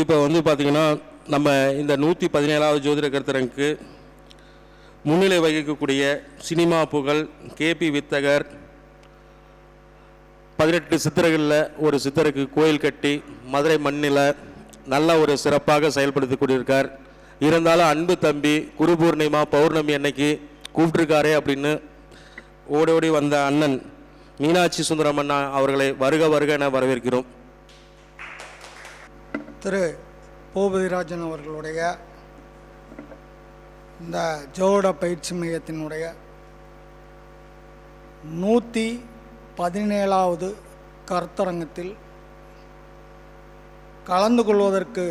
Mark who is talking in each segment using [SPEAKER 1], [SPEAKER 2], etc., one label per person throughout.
[SPEAKER 1] இப்போ பார்த்திங்கன்னா நம்ம இந்த 117வது ஜோதிட கருத்தரங்குக்கு முன்னிலை வகிக்கக்கூடிய சினிமா புகழ் கேபி வித்தகர் 18 சித்தர்களில் ஒரு சித்தருக்கு கோயில் கட்டி மதுரை மண்ணில் நல்ல ஒரு சிறப்பாக செயல்படுத்தி கொண்டிருக்கார். இருந்தாலும் அன்பு தம்பி குரு பூர்ணிமா பௌர்ணமி அன்னைக்கு கூப்பிட்டுருக்காரே அப்படின்னு ஓடி ஓடி வந்த அண்ணன் மீனாட்சி சுந்தரம் அண்ணா அவர்களை வருக வருக என வரவேற்கிறோம்.
[SPEAKER 2] திரு பூபதிராஜன் அவர்களுடைய இந்த ஜோட பயிற்சி மையத்தினுடைய 117வது கருத்தரங்கத்தில் கலந்து கொள்வதற்கு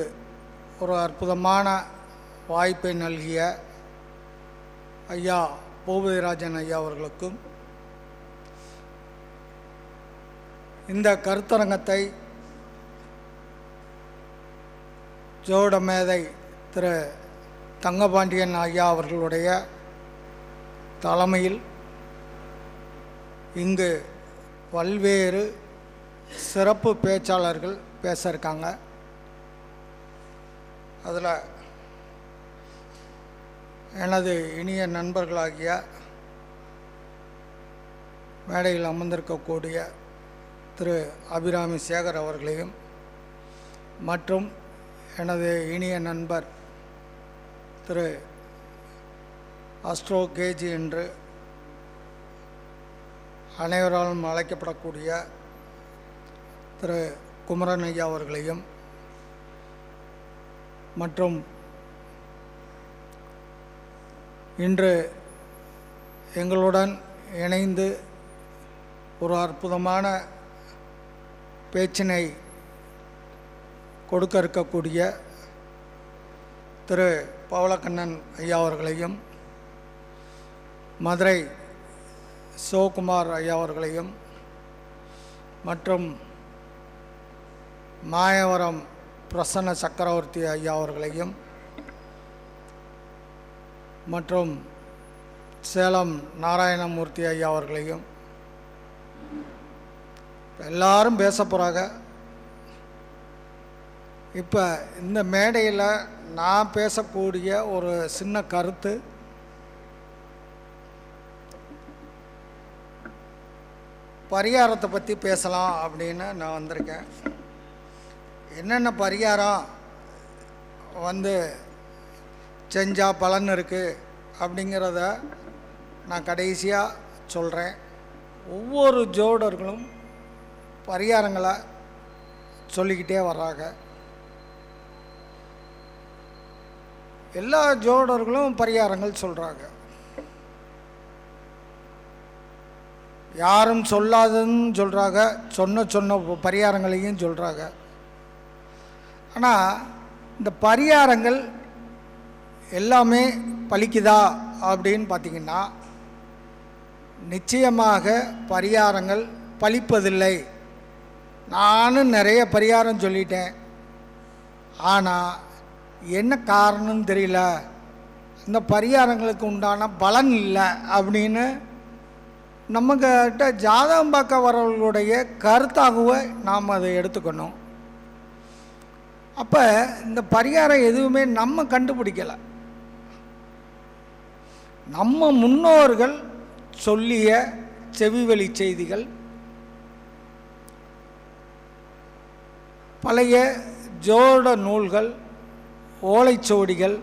[SPEAKER 2] ஒரு அற்புதமான வாய்ப்பை நல்கிய ஐயா பூபதிராஜன் ஐயா அவர்களுக்கும் இந்த கருத்தரங்கத்தை ஜோட மேதை திரு தங்கபாண்டியன் ஐயா அவர்களுடைய தலைமையில் இங்கு பல்வேறு சிறப்பு பேச்சாளர்கள் பேச இருக்காங்க. அதில் எனது இனிய நண்பர்களாகிய மேடையில் அமர்ந்திருக்கக்கூடிய திரு அபிராமி சேகர் அவர்களையும் மற்றும் எனது இனிய நண்பர் திரு அஸ்ட்ரோ கேஜி என்று அனைவராலும் அழைக்கப்படக்கூடிய திரு குமரன் ஐயா அவர்களையும் மற்றும் இன்று எங்களுடன் இணைந்து ஒரு அற்புதமான பேச்சினை கொடுக்க இருக்கக்கூடிய திரு பவளக்கண்ணன் ஐயா அவர்களையும் மதுரை சிவகுமார் ஐயா அவர்களையும் மற்றும் மாயவரம் பிரசன்ன சக்கரவர்த்தி ஐயா அவர்களையும் மற்றும் சேலம் நாராயணமூர்த்தி ஐயா அவர்களையும் எல்லாரும் பேச போகிறாங்க. இப்போ இந்த மேடையில் நான் பேசக்கூடிய ஒரு சின்ன கருத்து, பரிகாரத்தை பற்றி பேசலாம் அப்படின்னு நான் வந்திருக்கேன். என்னென்ன பரிகாரம் செஞ்சால் பலன் இருக்குது அப்படிங்கிறத நான் கடைசியாக சொல்கிறேன். ஒவ்வொரு ஜோடர்களும் பரிகாரங்களை சொல்லிக்கிட்டே வர்றாங்க. எல்லா ஜோடர்களும் பரிகாரங்கள் சொல்கிறாங்க. யாரும் சொல்லாதுன்னு சொல்கிறாங்க, சொன்ன பரிகாரங்களையும் சொல்கிறாங்க. ஆனால் இந்த பரிகாரங்கள் எல்லாமே பலிக்குதா அப்படின்னு பார்த்திங்கன்னா நிச்சயமாக பரிகாரங்கள் பலிப்பதில்லை. நானும் நிறைய பரிகாரம் சொல்லிட்டேன், ஆனால் என்ன காரணம்னு தெரியல, இந்த பரிகாரங்களுக்கு உண்டான பலன் இல்லை அப்படின்னு நம்மக்கிட்ட ஜாதகம் பார்க்க வரவர்களுடைய கருத்தாகவே நாம் அதை எடுத்துக்கணும். அப்போ இந்த பரிகாரம் எதுவுமே நம்ம கண்டுபிடிக்கலை, நம்ம முன்னோர்கள் சொல்லிய செவிவழி செய்திகள், பழைய ஜோட நூல்கள், ஓலைச்சுவடிகள்,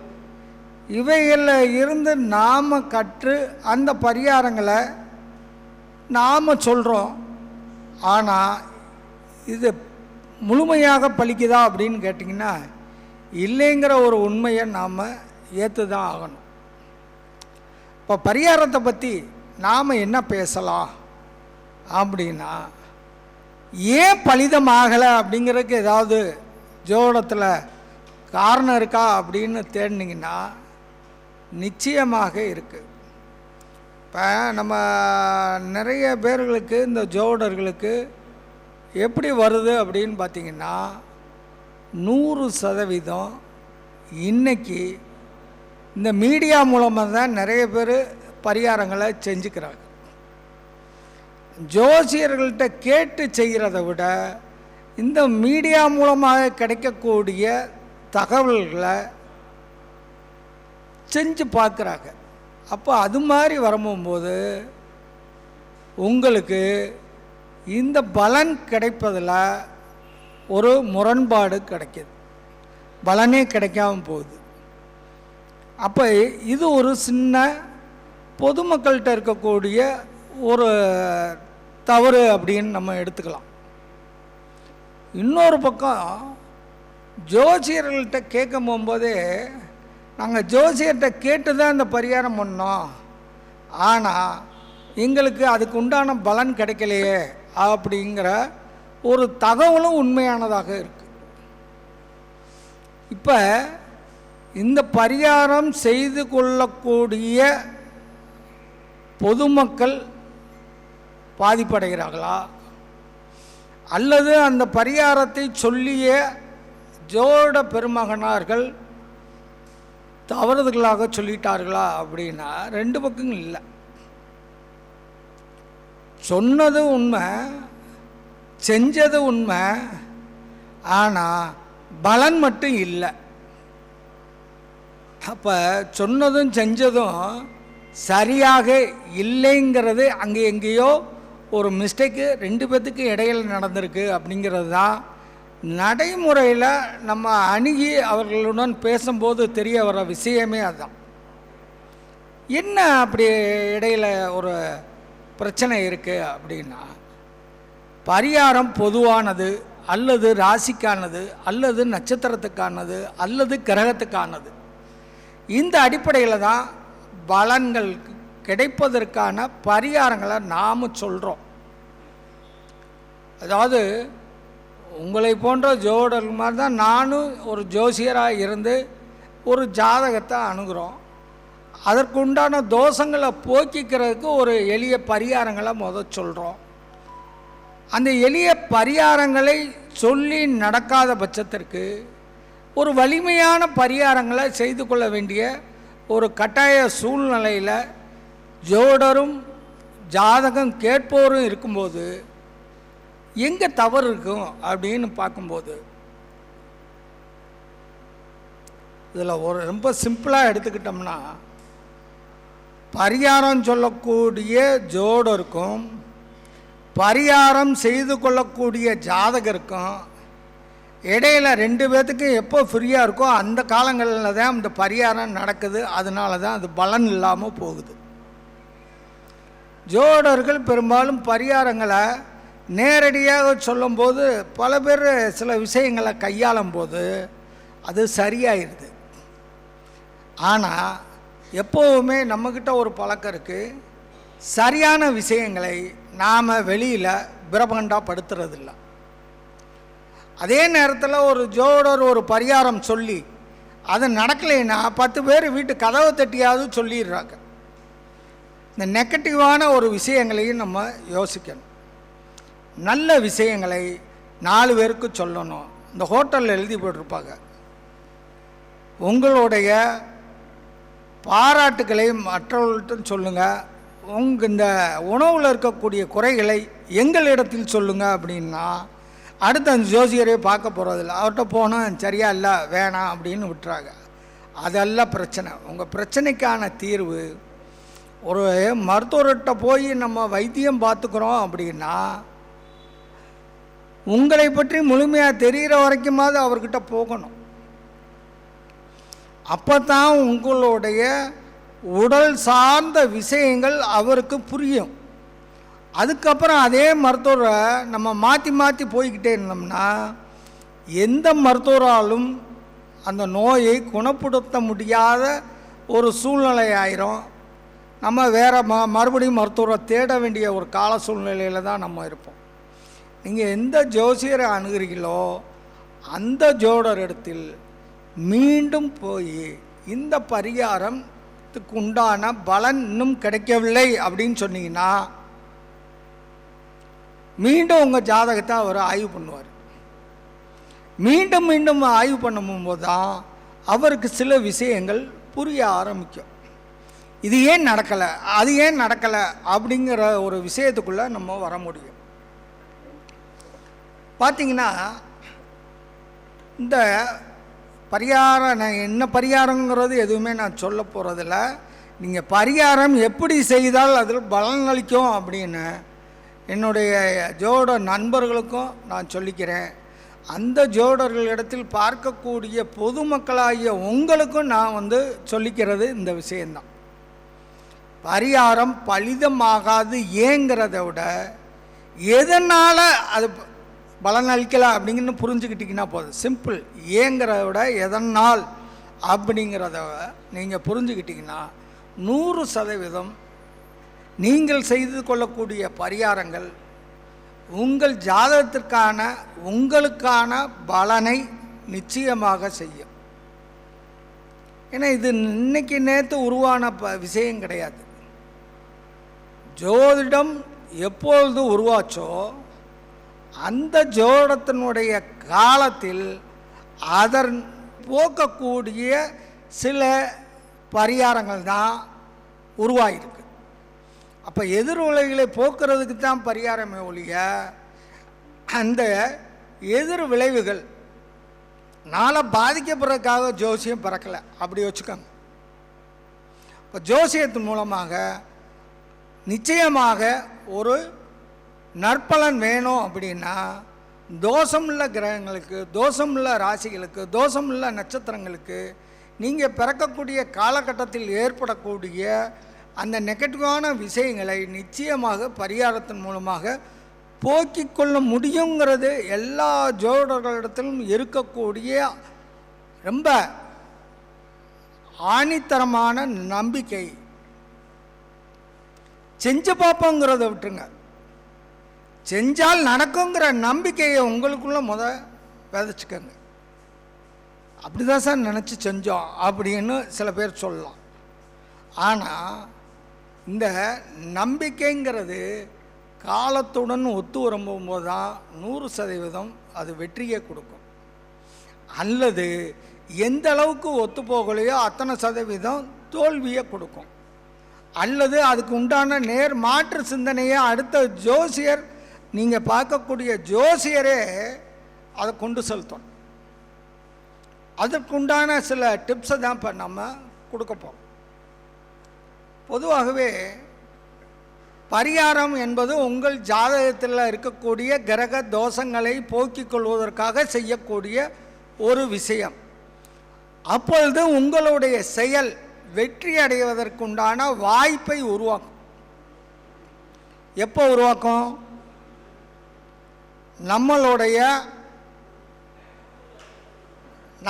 [SPEAKER 2] இவைகளில் இருந்து நாம் கற்று அந்த பரிகாரங்களை நாம் சொல்கிறோம். ஆனால் இது முழுமையாக பலிக்குதா அப்படின்னு கேட்டிங்கன்னா இல்லைங்கிற ஒரு உண்மையை நாம் ஏற்று தான் ஆகணும். இப்போ பரிகாரத்தை பற்றி நாம் என்ன பேசலாம் அப்படின்னா, ஏன் பலிதமாகலை அப்படிங்கிறதுக்கு ஏதாவது ஜோடத்தில் காரணம் இருக்கா அப்படின்னு தேடினீங்கன்னா நிச்சயமாக இருக்குது. இப்போ நம்ம நிறைய பேர்களுக்கு இந்த ஜோடர்களுக்கு எப்படி வருது அப்படின்னு பார்த்திங்கன்னா 100% இன்றைக்கி இந்த மீடியா மூலமாக தான் நிறைய பேர் பரிகாரங்களை செஞ்சுக்கிறாங்க. ஜோசியர்கள்ட்ட கேட்டு செய்கிறத விட இந்த மீடியா மூலமாக கிடைக்கக்கூடிய தகவல்களை செஞ்சு பார்க்குறாங்க. அப்போ அது மாதிரி வரும்போது உங்களுக்கு இந்த பலன் கிடைப்பதில் ஒரு முரண்பாடு கிடைக்கிது, பலனே கிடைக்காம போகுது. அப்போ இது ஒரு சின்ன பொதுமக்கள்கிட்ட இருக்கக்கூடிய ஒரு தவறு அப்படின்னு நம்ம எடுத்துக்கலாம். இன்னொரு பக்கம் ஜோசியர்கள்ட்ட கேட்க போகும்போதே நாங்கள் ஜோசியர்கிட்ட கேட்டு தான் இந்த பரிகாரம் பண்ணோம், ஆனால் எங்களுக்கு அதுக்கு உண்டான பலன் கிடைக்கலையே அப்படிங்கிற ஒரு தகவலும் உண்மையானதாக இருக்குது. இப்போ இந்த பரிகாரம் செய்து கொள்ளக்கூடிய பொதுமக்கள் பாதிப்படைகிறார்களா, அல்லது அந்த பரிகாரத்தை சொல்லிய ஜோட பெருமகனார்கள் தவறுதலாக சொல்லிட்டார்களா அப்படின்னா ரெண்டு பக்கங்கள் இல்லை. சொன்னது உண்மை, செஞ்சது உண்மை, ஆனால் பலன் மட்டும் இல்லை. அப்போ சொன்னதும் செஞ்சதும் சரியாக இல்லைங்கிறது அங்கே எங்கேயோ ஒரு மிஸ்டேக்கு ரெண்டு பேர்த்துக்கு இடையில் நடந்திருக்கு அப்படிங்கிறது தான் நடைமுறையில் நம்ம அணுகி அவர்களுடன் பேசும்போது தெரிய வர விஷயமே அதுதான். என்ன அப்படி இடையில் ஒரு பிரச்சனை இருக்குது அப்படின்னா, பரிகாரம் பொதுவானது அல்லது ராசிக்கானது அல்லது நட்சத்திரத்துக்கானது அல்லது கிரகத்துக்கானது. இந்த அடிப்படையில் தான் பலன்கள் கிடைப்பதற்கான பரிகாரங்களை நாம் சொல்கிறோம். அதாவது உங்களை போன்ற ஜோடர்கள் மாதிரி தான் நானும் ஒரு ஜோசியராக இருந்து ஒரு ஜாதகத்தை அணுகிறோம். அதற்குண்டான தோஷங்களை போக்கிக்கிறதுக்கு ஒரு எளிய பரிகாரங்களை சொல்கிறோம். அந்த எளிய பரிகாரங்களை சொல்லி நடக்காத பட்சத்திற்கு ஒரு வலிமையான பரிகாரங்களை செய்து கொள்ள வேண்டிய ஒரு கட்டாய சூழ்நிலையில் ஜோடரும் ஜாதகம் கேட்போரும் இருக்கும்போது எங்கே தவறு இருக்கும் அப்படின்னு பார்க்கும்போது, இதில் ஒரு ரொம்ப சிம்பிளாக எடுத்துக்கிட்டோம்னா, பரிகாரம் சொல்லக்கூடிய ஜோடருக்கும் பரிகாரம் செய்து கொள்ளக்கூடிய ஜாதகருக்கும் இடையில் ரெண்டு பேர்த்துக்கும் எப்போ ஃப்ரீயாக இருக்கோ அந்த காலங்களில் தான் இந்த பரிகாரம் நடக்குது. அதனால தான் அது பலன் இல்லாமல் போகுது. ஜோடர்கள் பெரும்பாலும் பரிகாரங்களை நேரடியாக சொல்லும்போது பல பேர் சில விஷயங்களை கையாளும் போது அது சரியாயிடுது. ஆனால் எப்போவுமே நம்மக்கிட்ட ஒரு பழக்கம் இருக்குது, சரியான விஷயங்களை நாம் வெளியில் பிரபண்டாப்படுத்துறதில்ல. அதே நேரத்தில் ஒரு ஜோடர் ஒரு பரிகாரம் சொல்லி அது நடக்கலைன்னா 10 பேர் வீட்டு கதவை தட்டியாவது சொல்லிடுறாங்க. இந்த நெகட்டிவான ஒரு விஷயங்களையும் நம்ம யோசிக்கணும். நல்ல விஷயங்களை 4 பேருக்கு சொல்லணும். இந்த ஹோட்டலில் எழுதி போட்டிருப்பாங்க, உங்களுடைய பாராட்டுக்களை மற்றவர்கள்ட்ட சொல்லுங்கள், இந்த உணவில் இருக்கக்கூடிய குறைகளை எங்களிடத்தில் சொல்லுங்கள் அப்படின்னா அடுத்த அந்த ஜோசியரே பார்க்க போகிறதில்ல. அவர்கிட்ட போனால் சரியா இல்லை வேணாம் அப்படின்னு விட்டுறாங்க. அதெல்லாம் பிரச்சனை. உங்கள் பிரச்சனைக்கான தீர்வு ஒரு மருத்துவர்கிட்ட போய் நம்ம வைத்தியம் பார்த்துக்கிறோம் அப்படின்னா உங்களை பற்றி முழுமையாக தெரிகிற வரைக்குமாவது அவர்கிட்ட போகணும். அப்போ தான் உங்களுடைய உடல் சார்ந்த விஷயங்கள் அவருக்கு புரியும். அதுக்கப்புறம் அதே மருத்துவரை நம்ம மாற்றி மாற்றி போய்கிட்டே இருந்தோம்னா எந்த மருத்துவராலும் அந்த நோயை குணப்படுத்த முடியாத ஒரு சூழ்நிலை ஆயிரும். நம்ம வேறு மறுபடியும் மருத்துவரை தேட வேண்டிய ஒரு கால சூழ்நிலையில் தான் நம்ம இருப்போம். நீங்கள் எந்த ஜோசியரை அணுகிறீங்களோ அந்த ஜோடர் இடத்தில் மீண்டும் போய் இந்த பரிகாரத்துக்கு உண்டான பலன் இன்னும் கிடைக்கவில்லை அப்படின்னு சொன்னீங்கன்னா மீண்டும் உங்கள் ஜாதகத்தை அவர் ஆய்வு பண்ணுவார். மீண்டும் மீண்டும் ஆய்வு பண்ணும்போது தான் அவருக்கு சில விஷயங்கள் புரிய ஆரம்பிக்கும். இது ஏன் நடக்கலை, அது ஏன் நடக்கலை அப்படிங்கிற ஒரு விஷயத்துக்குள்ளே நம்ம வர முடியும். பார்த்திங்கன்னா இந்த பரிகாரம் நான் என்ன பரிகாரங்கிறது எதுவுமே நான் சொல்ல போகிறதில்ல. நீங்கள் பரிகாரம் எப்படி செய்தால் அதில் பலன் அளிக்கும் அப்படின்னு என்னுடைய ஜோட நண்பர்களுக்கும் நான் சொல்லிக்கிறேன். அந்த ஜோடர்களிடத்தில் பார்க்கக்கூடிய பொதுமக்களாகிய உங்களுக்கும் நான் சொல்லிக்கிறது இந்த விஷயந்தான். பரிகாரம் பலிதமாகாது ஏங்கிறத விட எதனால் அது பலன் அளிக்கலாம் அப்படிங்கன்னு புரிஞ்சுக்கிட்டிங்கன்னா போதும். சிம்பிள். ஏங்கிறத விட எதனால் அப்படிங்கிறத நீங்கள் புரிஞ்சுக்கிட்டிங்கன்னா 100% நீங்கள் செய்து கொள்ளக்கூடிய பரிகாரங்கள் உங்கள் ஜாதகத்திற்கான உங்களுக்கான பலனை நிச்சயமாக செய்யும். ஏன்னா இது இன்னைக்கு நேற்று உருவான விஷயம் கிடையாது. ஜோதிடம் எப்பொழுது உருவாச்சோ அந்த ஜோதிடத்தினுடைய காலத்தில் அதன் போக்கக்கூடிய சில பரிகாரங்கள் தான் உருவாகிருக்கு. அப்போ எதிர்விளைவுகளை போக்குறதுக்கு தான் பரிகாரமே ஒழிய அந்த எதிர் விளைவுகள் நாளை பாதிக்கப்படுறதுக்காக ஜோசியம் பிறக்கலை. அப்படி வச்சுக்கோங்க. இப்போ ஜோசியத்தின் மூலமாக நிச்சயமாக ஒரு நற்பலன் வேணும் அப்படின்னா தோஷமுள்ள கிரகங்களுக்கு, தோஷமுள்ள ராசிகளுக்கு, தோஷமுள்ள நட்சத்திரங்களுக்கு நீங்கள் பிறக்கக்கூடிய காலகட்டத்தில் ஏற்படக்கூடிய அந்த நெகட்டிவான விஷயங்களை நிச்சயமாக பரிகாரத்தின் மூலமாக போக்கிக் கொள்ள முடியுங்கிறது எல்லா ஜோதிடர்களிடத்திலும் இருக்கக்கூடிய ரொம்ப ஆணித்தரமான நம்பிக்கை. செஞ்சு பார்ப்போங்கிறத விட்டுருங்க, செஞ்சால் நடக்குங்கிற நம்பிக்கையை உங்களுக்குள்ள விதைச்சிக்கங்க. அப்படிதான் சார் நினச்சி செஞ்சோம் அப்படின்னு சில பேர் சொல்லலாம். ஆனால் இந்த நம்பிக்கைங்கிறது காலத்துடன் ஒத்து வரும்போது தான் 100% அது வெற்றியை கொடுக்கும். அல்லது எந்த அளவுக்கு ஒத்து போகலையோ அத்தனை சதவீதம் தோல்வியை கொடுக்கும். அல்லது அதுக்கு உண்டான நேர் மாற்று சிந்தனையை அடுத்த ஜோசியர், நீங்கள் பார்க்கக்கூடிய ஜோசியரே அதை கொண்டு செலுத்தணும். அதற்குண்டான சில டிப்ஸை தான் இப்போ நம்ம கொடுக்க போகிறோம். பொதுவாகவே பரிகாரம் என்பது உங்கள் ஜாதகத்தில் இருக்கக்கூடிய கிரக தோஷங்களை போக்கிக் கொள்வதற்காக செய்யக்கூடிய ஒரு விஷயம். அப்பொழுது உங்களுடைய செயல் வெற்றி அடைவதற்குண்டான வாய்ப்பை உருவாக்கும். எப்போ உருவாக்கும்?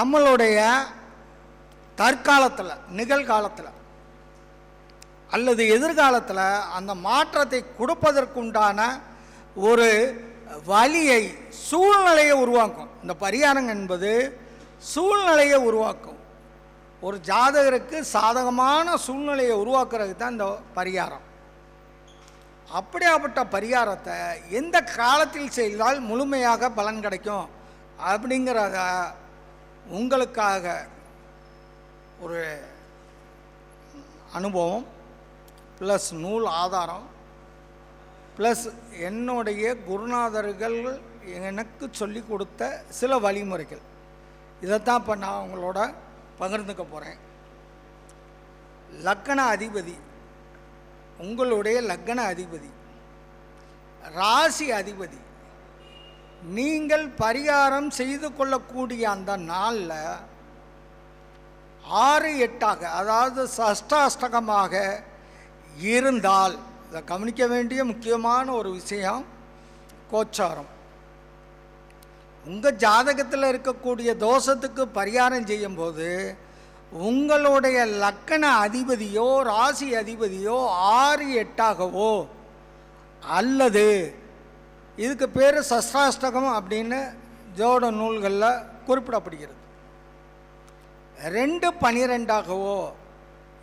[SPEAKER 2] நம்மளுடைய தற்காலத்தில், நிகழ்காலத்தில் அல்லது எதிர்காலத்தில் அந்த மாற்றத்தை கொடுப்பதற்குண்டான ஒரு வழியை, சூழ்நிலையை உருவாக்கும். இந்த பரிகாரம் என்பது சூழ்நிலையை உருவாக்கும். ஒரு ஜாதகருக்கு சாதகமான சூழ்நிலையை உருவாக்குறதுக்கு தான் இந்த பரிகாரம். அப்படியாப்பட்ட பரிகாரத்தை எந்த காலத்தில் செய்தால் முழுமையாக பலன் கிடைக்கும் அப்படிங்கிறத உங்களுக்காக ஒரு அனுபவம் ப்ளஸ் நூல் ஆதாரம் ப்ளஸ் என்னுடைய குருநாதர்கள் எனக்கு சொல்லி கொடுத்த சில வழிமுறைகள், இதைத்தான் இப்போ நான் உங்களோட பகிர்ந்துக்க போகிறேன். லக்கண அதிபதி, உங்களுடைய லக்கண அதிபதி, ராசி அதிபதி, நீங்கள் பரிகாரம் செய்து கொள்ளக்கூடிய அந்த நாளில் 6-8ஆக, அதாவது சஷ்டாஷ்டகமாக இருந்தால், இதை கவனிக்க வேண்டிய முக்கியமான ஒரு விஷயம் கோச்சாரம். உங்கள் ஜாதகத்தில் இருக்கக்கூடிய தோஷத்துக்கு பரிகாரம் செய்யும்போது உங்களுடைய லக்கண அதிபதியோ ராசி அதிபதியோ 6-8ஆகவோ அல்லது இதுக்கு பேர் சஷ்டாஷ்டகம் அப்படின்னு ஜோட நூல்களில் குறிப்பிடப்படுகிறது, 2-12ஆகவோ,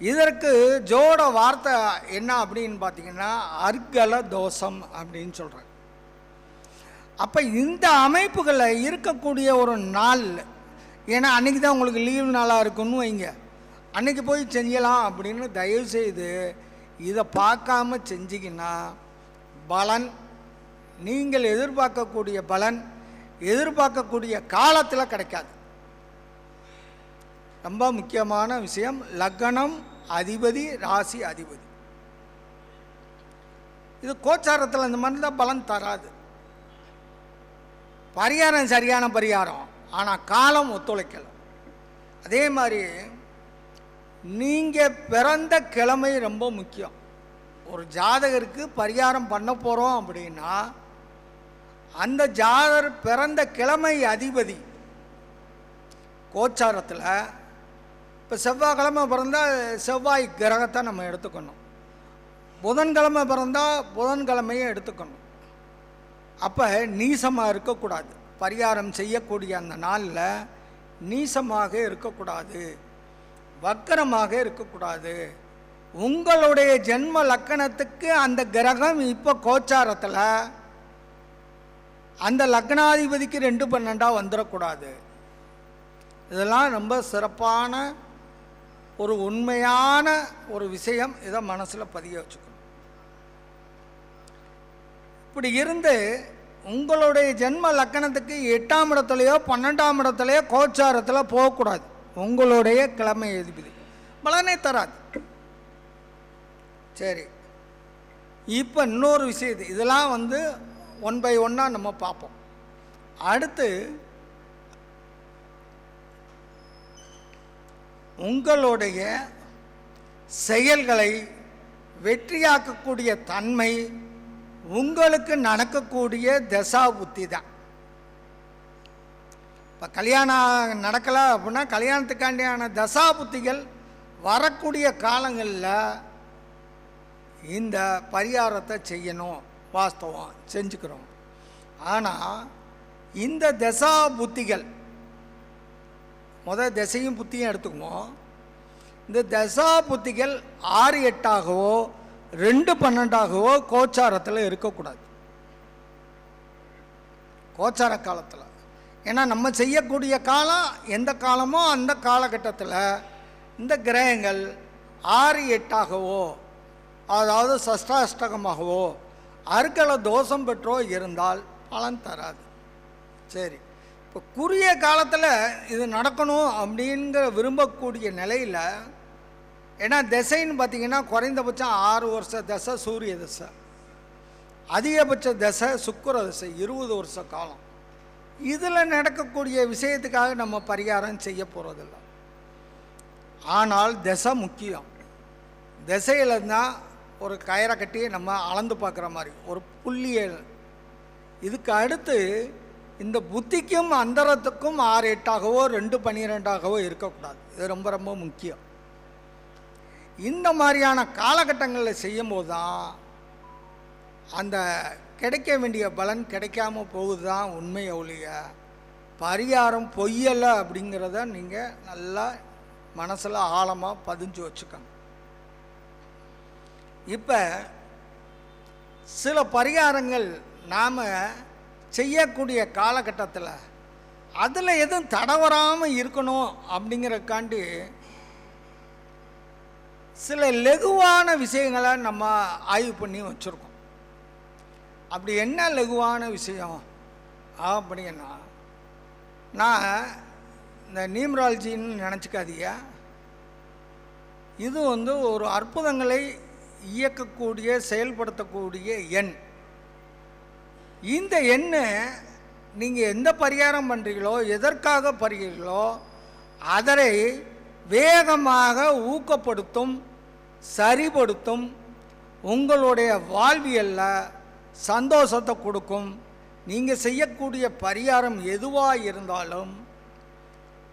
[SPEAKER 2] இதற்கு ஜோட வார்த்தை என்ன அப்படின்னு பார்த்தீங்கன்னா அர்கல தோஷம் அப்படின்னு சொல்கிறாங்க. அப்போ இந்த அமைப்புகளில் இருக்கக்கூடிய ஒரு நாள், ஏன்னா அன்றைக்கி தான் உங்களுக்கு லீவு நாளாக இருக்குன்னு வைங்க, அன்றைக்கி போய் செஞ்சலாம் அப்படின்னு தயவுசெய்து இதை பார்க்காம செஞ்சிங்கன்னா பலன், நீங்கள் எதிர்பார்க்கக்கூடிய பலன் எதிர்பார்க்கக்கூடிய காலத்தில் கிடைக்காது. ரொம்ப முக்கியமான விஷயம். லக்னம் அதிபதி, ராசி அதிபதி. இது கோச்சாரத்தில் இந்த மாதிரி தான் பலன் தராது. பரிகாரம் சரியான பரிகாரம், ஆனால் காலம் ஒத்துழைக்கலை. அதே மாதிரி நீங்கள் பிறந்த கிழமை ரொம்ப முக்கியம். ஒரு ஜாதகருக்கு பரிகாரம் பண்ண போகிறோம் அப்படின்னா அந்த ஜாதகர் பிறந்த கிழமை அதிபதி கோச்சாரத்தில், இப்போ செவ்வாய்க்கிழமை பிறந்தால் செவ்வாய் கிரகத்தை நம்ம எடுத்துக்கணும், புதன்கிழமை பிறந்தால் புதன்கிழமையை எடுத்துக்கணும். அப்போ நீசமாக இருக்கக்கூடாது. பரிகாரம் செய்யக்கூடிய அந்த நாளில் நீசமாக இருக்கக்கூடாது, வக்கரமாக இருக்கக்கூடாது. உங்களுடைய ஜென்ம லக்கணத்துக்கு அந்த கிரகம் இப்போ கோச்சாரத்தில் அந்த லக்னாதிபதிக்கு 2-12 வந்துடக்கூடாது. இதெல்லாம் ரொம்ப சிறப்பான ஒரு உண்மையான ஒரு விஷயம். இதை மனசில் பதிய வச்சுக்கணும். இப்படி இருந்து உங்களுடைய ஜென்ம லக்கணத்துக்கு 8ஆம் இடத்துலையோ 12ஆம் இடத்துலையோ கோச்சாரத்தில் போகக்கூடாது. உங்களுடைய கிழமை அதிபதி பலனே தராது. சரி, இப்போ இன்னொரு விஷயம். இதெல்லாம் 1 by 1 நம்ம பார்ப்போம். அடுத்து உங்களுடைய செயல்களை வெற்றியாக்கக்கூடிய தன்மை உங்களுக்கு நடக்கக்கூடிய தசா புத்தி தான். இப்போ கல்யாணம் நடக்கலை அப்படின்னா கல்யாணத்துக்காண்டியான தசா புத்திகள் வரக்கூடிய காலங்களில் இந்த பரிகாரத்தை செய்யணும். வாஸ்தவம் செஞ்சுக்கிறோம். ஆனால் இந்த தசா புத்திகள் திசையும் புத்தியும் எடுத்துக்குவோம். இந்த தசா புத்திகள் 6-8ஆகவோ 2-12ஆகவோ கோச்சாரத்தில் இருக்கக்கூடாது. கோச்சார காலத்தில், ஏன்னா நம்ம செய்யக்கூடிய காலம் எந்த காலமோ அந்த காலகட்டத்தில் இந்த கிரகங்கள் 6-8ஆகவோ அதாவது சஷ்டாஷ்டகமாகவோ அருக்கல தோஷம் பெற்றோ இருந்தால் பலன் தராது. சரி, இப்போ குறுகிய காலத்தில் இது நடக்கணும் அப்படிங்கிற விரும்பக்கூடிய நிலையில், ஏன்னா திசைன்னு பார்த்திங்கன்னா குறைந்தபட்சம் 6 வருஷ தசை சூரிய தசை, அதிகபட்ச தசை சுக்கிர தசை 20 வருஷ காலம். இதில் நடக்கக்கூடிய விஷயத்துக்காக நம்ம பரிகாரம் செய்ய போகிறதில்ல. ஆனால் திசை முக்கியம். திசையில் இருந்தால் ஒரு கயிறை கட்டி நம்ம அளந்து பார்க்குற மாதிரி ஒரு புள்ளியல். இதுக்கு அடுத்து இந்த புத்திக்கும் அந்தரத்துக்கும் 6-8ஆகவோ 2-12ஆகவோ இருக்கக்கூடாது. இது ரொம்ப ரொம்ப முக்கியம். இந்த மாதிரியான காலகட்டங்களில் செய்யும்போது தான் அந்த கிடைக்க வேண்டிய பலன் கிடைக்காம போகுது தான் உண்மை. ஒழிய பரிகாரம் பொய்யலை அப்படிங்கிறத நீங்கள் நல்லா மனசில் ஆழமாக பதிஞ்சு வச்சுக்கணும். இப்போ சில பரிகாரங்கள் நாம் செய்யக்கூடிய காலகட்டத்தில் அதில் எதுவும் தடவராமல் இருக்கணும் அப்படிங்கிறக்காண்டி சில லெகுவான விஷயங்களை நம்ம ஆய்வு பண்ணி வச்சுருக்கோம். அப்படி என்ன லெகுவான விஷயம் அப்படின்னா, நான் இந்த நியூமராலஜின்னு நினச்சிக்காதீங்க. இது ஒரு அற்புதங்களை இயக்கக்கூடிய செயல்படுத்தக்கூடிய எண். இந்த எண்ணை நீங்கள் எந்த பரிகாரம் பண்ணுறீங்களோ, எதற்காக பண்ணுறீங்களோ அதை வேகமாக ஊக்கப்படுத்தும், சரிப்படுத்தும், உங்களுடைய வாழ்வியலில் சந்தோஷத்தை கொடுக்கும். நீங்கள் செய்யக்கூடிய பரிகாரம் எதுவாக இருந்தாலும்,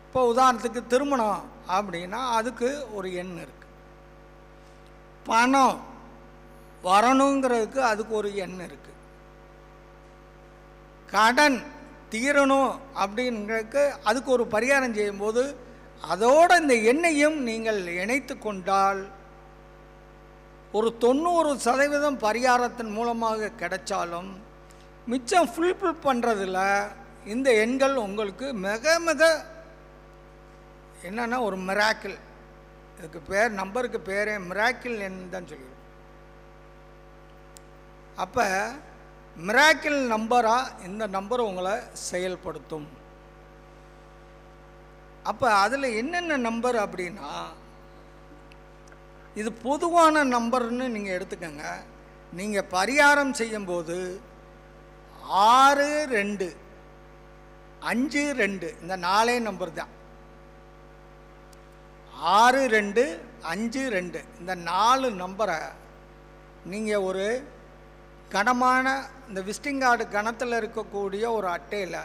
[SPEAKER 2] இப்போ உதாரணத்துக்கு திருமணம் அப்படின்னா அதுக்கு ஒரு எண் இருக்குது. பணம் வரணுங்கிறதுக்கு அதுக்கு ஒரு எண் இருக்குது. கடன் தீரணும் அப்படிங்கிறதுக்கு அதுக்கு ஒரு பரிகாரம் செய்யும்போது அதோடு இந்த எண்ணையும் நீங்கள் இணைத்து கொண்டால் ஒரு 90% பரிகாரத்தின் மூலமாக கிடைச்சாலும் மிச்சம் ஃபுல்ஃபில் பண்ணுறதில் இந்த எண்கள் உங்களுக்கு மிக மிக என்னென்னா ஒரு மிராக்கிள். இதுக்கு பேர், நம்பருக்கு பேரே மிராக்கிள் எண் தான் சொல்லிடுவோம். அப்போ மிராக்கிள் நம்பராக இந்த நம்பர் உங்களை செயல்படுத்தும். அப்போ அதில் என்னென்ன நம்பர் அப்படின்னா, இது பொதுவான நம்பர்னு நீங்கள் எடுத்துக்கோங்க. நீங்கள் பரிகாரம் செய்யும்போது 6 2 5 2 இந்த 4 நம்பர் தான். 6 2 5 2 இந்த 4 நம்பரை நீங்கள் ஒரு கனமான இந்த விசிட்டிங் கார்டு கணத்தில் இருக்கக்கூடிய ஒரு அட்டையில்,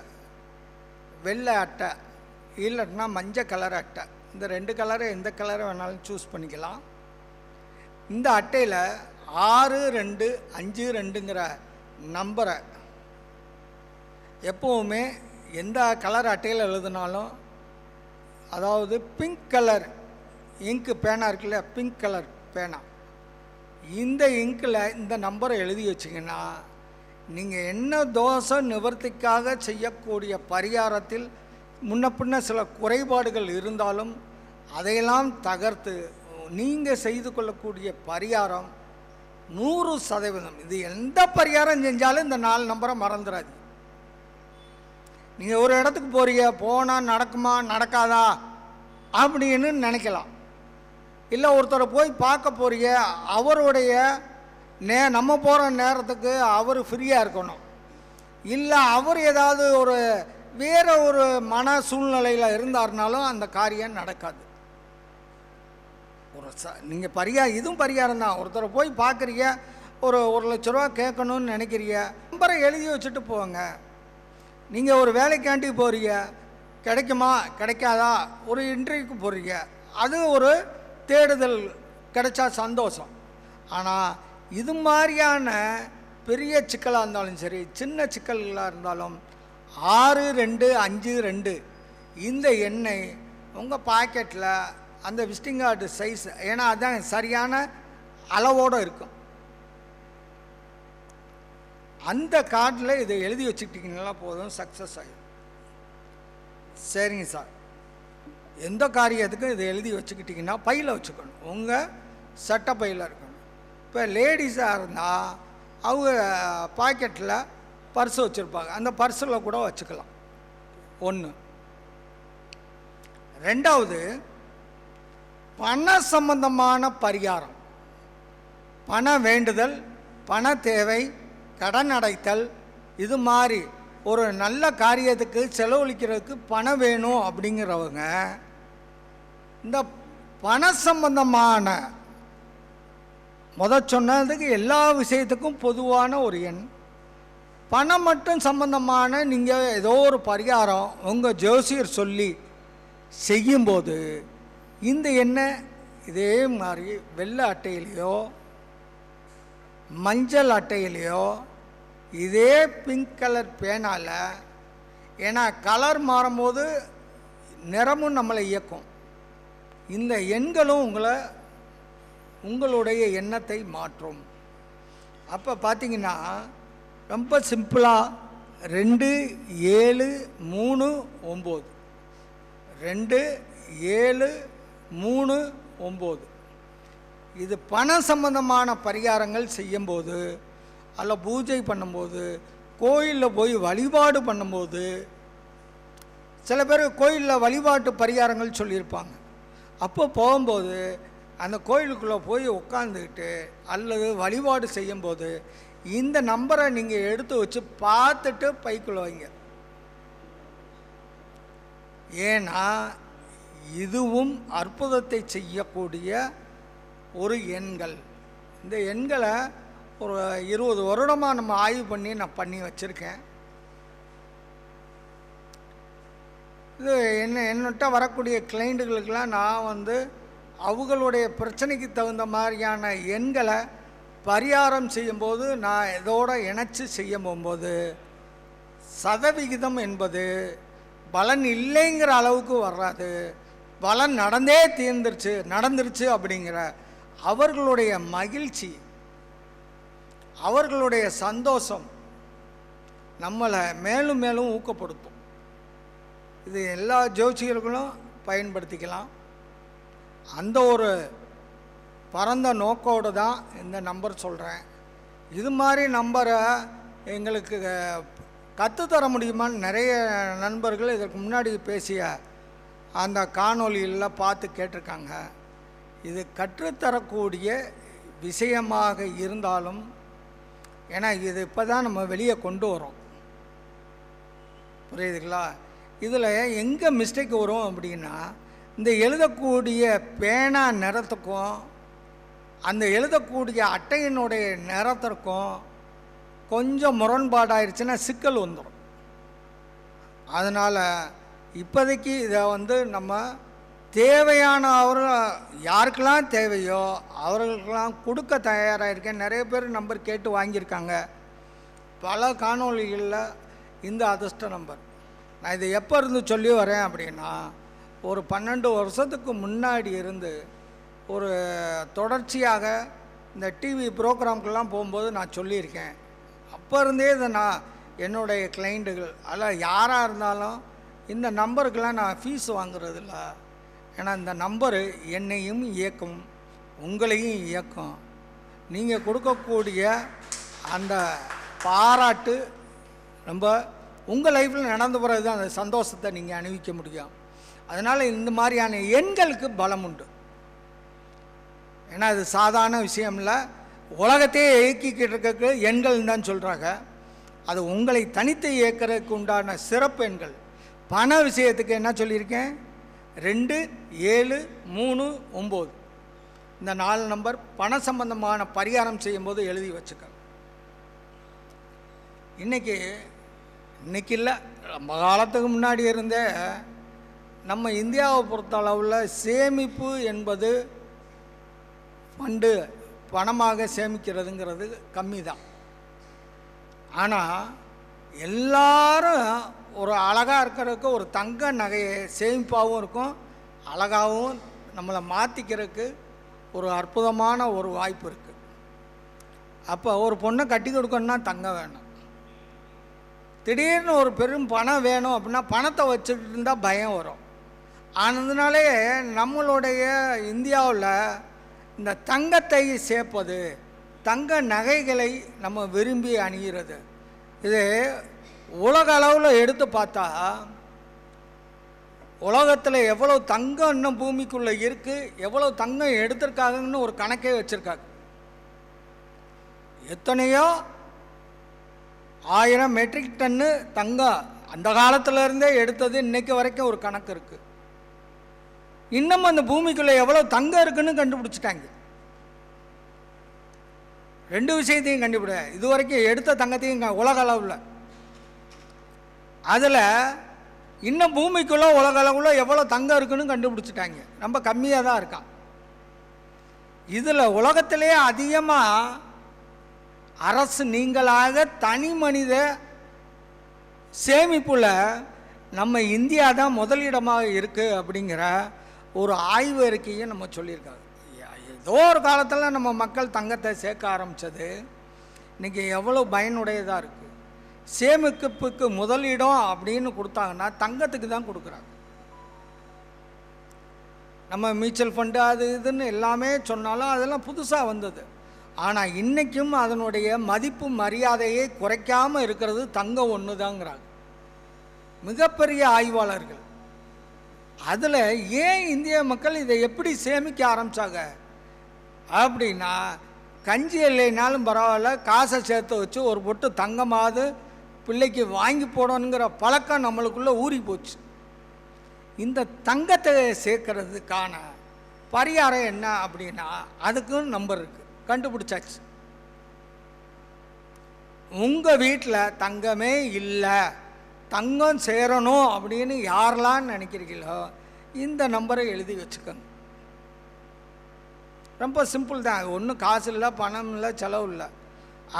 [SPEAKER 2] வெள்ளை அட்டை இல்லைன்னா மஞ்சள் கலர் அட்டை, இந்த 2 கலரை எந்த கலரை வேணாலும் சூஸ் பண்ணிக்கலாம். இந்த அட்டையில் 6 2 5 2ங்கிற நம்பரை எப்போவுமே எந்த கலர் அட்டையில் எழுதினாலும், அதாவது பிங்க் கலர் இங்கு பேனா இருக்குல்ல, பிங்க் கலர் பேனா, இந்த இங்கில் இந்த நம்பரை எழுதி வச்சிங்கன்னா நீங்கள் என்ன தோஷ நிவர்த்திக்காக செய்யக்கூடிய பரிகாரத்தில் முன்ன பின்ன சில குறைபாடுகள் இருந்தாலும் அதையெல்லாம் தகர்த்து நீங்கள் செய்து கொள்ளக்கூடிய பரிகாரம் 100%. இது எந்த பரிகாரம் செஞ்சாலும் இந்த 4 நம்பரை மறந்துடாது. நீங்கள் ஒரு இடத்துக்கு போகிறீங்க, போனால் நடக்குமா நடக்காதா அப்படின்னு நினைக்கலாம். இல்லை ஒருத்தரை போய் பார்க்க போகிறீங்க, அவருடைய நம்ம போகிற நேரத்துக்கு அவர் ஃப்ரீயாக இருக்கணும். இல்லை அவர் ஏதாவது ஒரு வேறு ஒரு மன சூழ்நிலையில் இருந்தார்னாலும் அந்த காரியம் நடக்காது. ஒரு நீங்கள் இதுவும் பரிகாரம் தான். ஒருத்தரை போய் பார்க்குறீங்க, ஒரு 1,00,000 ரூபா கேட்கணும்னு நினைக்கிறீங்க, நம்பரை எழுதி வச்சுட்டு போங்க. நீங்கள் ஒரு வேலைக்காண்டி போகிறீங்க, கிடைக்குமா கிடைக்காதா, ஒரு இன்டர்வியூக்கு போகிறீங்க, அது ஒரு தேடுதல், கிடைச்சா சந்தோஷம். ஆனால் இது மாதிரியான பெரிய சிக்கலாக இருந்தாலும் சரி, சின்ன சிக்கல்களாக இருந்தாலும் 6 2 5 2 இந்த எண்ணை உங்கள் பாக்கெட்டில் அந்த விசிட்டிங் கார்டு சைஸ், ஏன்னா அதுதான் சரியான அளவோடு இருக்கும், அந்த கார்டில் இதை எழுதி வச்சுக்கிட்டிங்கன்னா போதும், சக்ஸஸ் ஆகிடும். சரிங்க சார், எந்த காரியத்துக்கும் இதை எழுதி வச்சுக்கிட்டிங்கன்னா பையில் வச்சுக்கணும், உங்கள் சட்டை பையில் இருக்கணும். இப்போ லேடிஸாக இருந்தால் அவங்க பாக்கெட்டில் பர்ஸு வச்சுருப்பாங்க, அந்த பர்ஸில் கூட வச்சுக்கலாம். 1. 2வது, பண சம்பந்தமான பரிகாரம், பண வேண்டுதல், பண தேவை, கடன் அடைத்தல், இது மாதிரி ஒரு நல்ல காரியத்துக்கு செலவழிக்கிறதுக்கு பணம் வேணும் அப்படிங்கிறவங்க இந்த பண சம்பந்தமான சொன்னதுக்கு எல்லா விஷயத்துக்கும் பொதுவான ஒரு எண், பணம் மட்டும் சம்பந்தமான நீங்கள் ஏதோ ஒரு பரிகாரம் உங்கள் ஜோசியர் சொல்லி செய்யும்போது இந்த எண்ணெய் இதே மாதிரி வெள்ளை அட்டையிலையோ மஞ்சள் அட்டையிலையோ இதே பிங்க் கலர் பேனால், ஏன்னா கலர் மாறும்போது நிறமும் நம்மளை இயக்கும், இந்த எண்களும் உங்களுடைய எண்ணத்தை மாற்றும். அப்போ பார்த்தீங்கன்னா ரொம்ப சிம்பிளாக 2 7 3 9 2 7 3 9 இது பண சம்பந்தமான பரிகாரங்கள் செய்யும்போது, அல்ல பூஜை பண்ணும்போது, கோயிலில் போய் வழிபாடு பண்ணும்போது, சில பேர் கோயிலில் வழிபாட்டு பரிகாரங்கள் சொல்லியிருப்பாங்க. அப்போ போகும்போது அந்த கோயிலுக்குள்ளே போய் உட்காந்துக்கிட்டு அல்லது வழிபாடு செய்யும்போது இந்த நம்பரை நீங்கள் எடுத்து வச்சு பார்த்துட்டு பைக்குள்ளே வைங்க. ஏன்னா இதுவும் அற்புதத்தை செய்யக்கூடிய ஒரு எண்கள். இந்த எண்களை ஒரு 20 வருடமாக நம்ம ஆய்வு பண்ணி வச்சுருக்கேன். இது என்னட்ட வரக்கூடிய கிளைண்ட்டுகளுக்கெல்லாம் நான் அவங்களுடைய பிரச்சனைக்கு தகுந்த மாதிரியான எண்களை பரிகாரம் செய்யும்போது நான் இதோட இணைச்சி செய்ய போகும்போது சதவிகிதம் என்பது பலன் இல்லைங்கிற அளவுக்கு வராது, பலன் நடந்துருச்சு அப்படிங்கிற அவர்களுடைய மகிழ்ச்சி, அவர்களுடைய சந்தோஷம் நம்மளை மேலும் மேலும் ஊக்கப்படுத்தும். இது எல்லா ஜோசியர்களும் பயன்படுத்திக்கலாம். அந்த ஒரு பரந்த நோக்கோடு தான் இந்த நம்பர் சொல்கிறேன். இது மாதிரி நம்பரை எங்களுக்கு கற்றுத்தர முடியுமான்னு நிறைய நண்பர்கள் இதற்கு முன்னாடி பேசிய அந்த காணொளியில் பார்த்து கேட்டிருக்காங்க. இது கற்றுத்தரக்கூடிய விஷயமாக இருந்தாலும், ஏன்னா இது இப்போ தான் நம்ம வெளியே கொண்டு வரோம், புரியுதுங்களா? இதில் எங்கே மிஸ்டேக் வரும் அப்படின்னா, இந்த எழுதக்கூடிய பேனா நிறத்துக்கும் அந்த எழுதக்கூடிய அட்டையினுடைய நிறத்திற்கும் கொஞ்சம் முரண்பாடாயிருச்சுன்னா சிக்கல் வந்துடும். அதனால் இப்போதைக்கு இதை நம்ம தேவையானவர்கள் யாருக்கெல்லாம் தேவையோ அவர்களுக்கெல்லாம் கொடுக்க தயாராக இருக்கேன். நிறைய பேர் நம்பர் கேட்டு வாங்கியிருக்காங்க. பல காணொளிகளில் இந்த அதிர்ஷ்ட நம்பர் நான் இதை எப்போ இருந்து சொல்லி வரேன் அப்படின்னா, ஒரு 12 வருஷத்துக்கு முன்னாடி இருந்து ஒரு தொடர்ச்சியாக இந்த டிவி ப்ரோக்ராம்க்கெல்லாம் போகும்போது நான் சொல்லியிருக்கேன். அப்போ இருந்தே இதை நான் என்னுடைய கிளைண்ட்டுகள் அதில் யாராக இருந்தாலும் இந்த நம்பருக்கெல்லாம் நான் ஃபீஸ் வாங்குறதில்ல. ஏன்னா இந்த நம்பரு என்னையும் இயக்கும், உங்களையும் இயக்கும். நீங்கள் கொடுக்கக்கூடிய அந்த பாராட்டு ரொம்ப உங்கள் லைஃப்பில் நடந்து போகிறது தான் அந்த சந்தோஷத்தை நீங்கள் அனுபவிக்க முடியும். அதனால் இந்த மாதிரியான எண்களுக்கு பலம் உண்டு. ஏன்னா அது சாதாரண விஷயம் இல்லை. உலகத்தையே இயக்கிக்கிட்டு இருக்க எண்கள் தான் சொல்கிறாங்க. அது உங்களை தனித்து இயக்கிறதுக்கு உண்டான சிறப்பு எண்கள். பண விஷயத்துக்கு என்ன சொல்லியிருக்கேன்? 2, 7, 3, 9 இந்த 4 நம்பர் பண சம்பந்தமான பரிகாரம் செய்யும்போது எழுதி வச்சுக்க. இன்னைக்கு இல்லை, ரொம்ப காலத்துக்கு முன்னாடி இருந்தே நம்ம இந்தியாவை பொறுத்த அளவில் சேமிப்பு என்பது ஃபண்டு பணமாக சேமிக்கிறதுங்கிறது கம்மி தான். ஆனால் எல்லாரும் ஒரு அழகாக இருக்கிறதுக்கு ஒரு தங்க நகையை சேமிப்பாகவும் இருக்கும், அழகாகவும் நம்மளை மாற்றிக்கிறதுக்கு ஒரு அற்புதமான ஒரு வாய்ப்பு இருக்குது. அப்போ ஒரு பொண்ணை கட்டி கொடுக்கணுன்னா தங்கம் வேணும். திடீர்னு ஒரு பெரும் பணம் வேணும் அப்படின்னா பணத்தை வச்சுக்கிட்டு இருந்தால் பயம் வரும். அதனாலே நம்மளுடைய இந்தியாவில் இந்த தங்கத்தை சேர்ப்பது, தங்க நகைகளை நம்ம விரும்பி அணிகிறது, இது உலக அளவில் எடுத்து பார்த்தா உலகத்தில் எவ்வளோ தங்கம் இன்னும் பூமிக்குள்ளே இருக்குது, எவ்வளோ தங்கம் எடுத்திருக்காங்கன்னு ஒரு கணக்கே வச்சுருக்காங்க. எத்தனையோ 1000 மெட்ரிக் டன்னு தங்கம் அந்த காலத்திலேருந்தே எடுத்தது இன்னைக்கு வரைக்கும் ஒரு கணக்கு இருக்குது. இன்னும் அந்த பூமிக்குள்ளே எவ்வளோ தங்கம் இருக்குன்னு கண்டுபிடிச்சிட்டாங்க. 2 விஷயத்தையும் கண்டுபிடி, இது வரைக்கும் எடுத்த தங்கத்தையும் உலக அளவில். அதில் இன்னும் பூமிக்குள்ளே உலக அளவில் எவ்வளோ தங்கம் இருக்குன்னு கண்டுபிடிச்சிட்டாங்க. ரொம்ப கம்மியாக தான் இருக்கான். இதில் உலகத்திலே அதிகமாக அரசு நீங்களாக தனி மனித சேமிப்பில் நம்ம இந்தியா தான் முதலிடமாக இருக்குது அப்படிங்கிற ஒரு ஆய்வு அறிக்கையை நம்ம சொல்லியிருக்காங்க. ஏதோ ஒரு காலத்தில் நம்ம மக்கள் தங்கத்தை சேர்க்க ஆரம்பித்தது இன்றைக்கி எவ்வளோ பயனுடையதாக இருக்குது. சேமிப்புக்கு முதலிடம் அப்படின்னு கொடுத்தாங்கன்னா தங்கத்துக்கு தான் கொடுக்குறாங்க. நம்ம மியூச்சுவல் ஃபண்டு அது இதுன்னு எல்லாமே சொன்னாலும் அதெல்லாம் புதுசாக வந்தது. ஆனால் இன்றைக்கும் அதனுடைய மதிப்பு மரியாதையை குறைக்காமல் இருக்கிறது தங்கம் ஒன்று தாங்கிறாங்க மிகப்பெரிய ஆய்வாளர்கள். அதில் ஏன் இந்திய மக்கள் இதை எப்படி சேமிக்க ஆரம்பித்தாங்க அப்படின்னா, கஞ்சி இல்லைனாலும் பரவாயில்ல, காசை சேர்த்து வச்சு ஒரு பொட்டு தங்கமாவது பிள்ளைக்கு வாங்கி போடணுங்கிற பழக்கம் நம்மளுக்குள்ளே ஊறி போச்சு. இந்த தங்கத்தை சேர்க்கறதுக்கான பரிகாரம் என்ன அப்படின்னா, அதுக்கும் நம்பர் இருக்குது, கண்டுபிடிச்சாச்சு. உங்கள் வீட்டில் தங்கமே இல்லை, தங்கம் சேரணும் அப்படின்னு யாரெல்லாம் நினைக்கிறீங்களோ இந்த நம்பரை எழுதி வச்சுக்கோங்க. ரொம்ப சிம்பிள் தான். ஒன்றும் காசு இல்லை, பணம் இல்லை, செலவு இல்லை.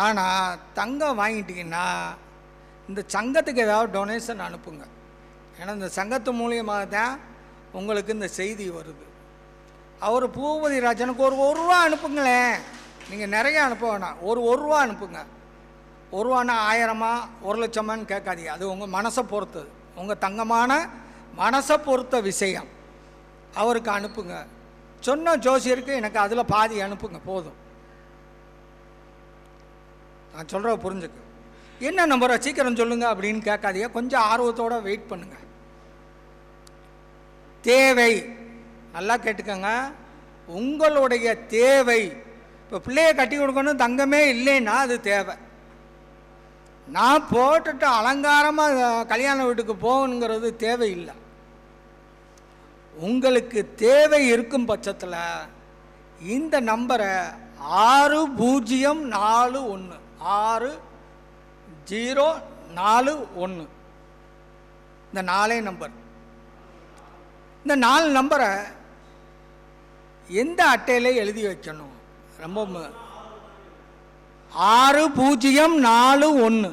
[SPEAKER 2] ஆனால் தங்கம் வாங்கிட்டீங்கன்னா இந்த சங்கத்துக்கு ஏதாவது டொனேஷன் அனுப்புங்க. ஏன்னா இந்த சங்கத்து மூலியமாக தான் உங்களுக்கு இந்த செய்தி வருது. அவர் பூபதி ராஜனுக்கு ஒரு ரூபா அனுப்புங்களேன். நீங்கள் நிறைய அனுப்ப வேணாம், ஒரு ரூபா அனுப்புங்க. 1 ரூபானா 1000மா 1 லட்சமான்னு கேட்காதீங்க. அது உங்கள் மனசை பொறுத்தது, உங்கள் தங்கமான மனசை பொறுத்த விஷயம். அவருக்கு அனுப்புங்க. சொன்ன ஜோசியருக்கு எனக்கு அதில் பாதி அனுப்புங்க போதும். நான் சொல்கிற புரிஞ்சுக்கு. என்ன நம்பரை சீக்கிரம் சொல்லுங்கள் அப்படின்னு கேட்காதீங்க. கொஞ்சம் ஆர்வத்தோடு வெயிட் பண்ணுங்கள். தேவை, நல்லா கேட்டுக்கோங்க, உங்களுடைய தேவை. இப்போ பிள்ளைய கட்டி கொடுக்கணும், தங்கமே இல்லைன்னா அது தேவை. நான் போட்டுட்டு அலங்காரமாக கல்யாண வீட்டுக்கு போகணுங்கிறது தேவையில்லை. உங்களுக்கு தேவை இருக்கும் பட்சத்தில் இந்த நம்பரை 6041 6041 இந்த 4 நம்பர், இந்த 4 நம்பரை எந்த அட்டையில் எழுதி வைக்கணும்? ரொம்ப 6041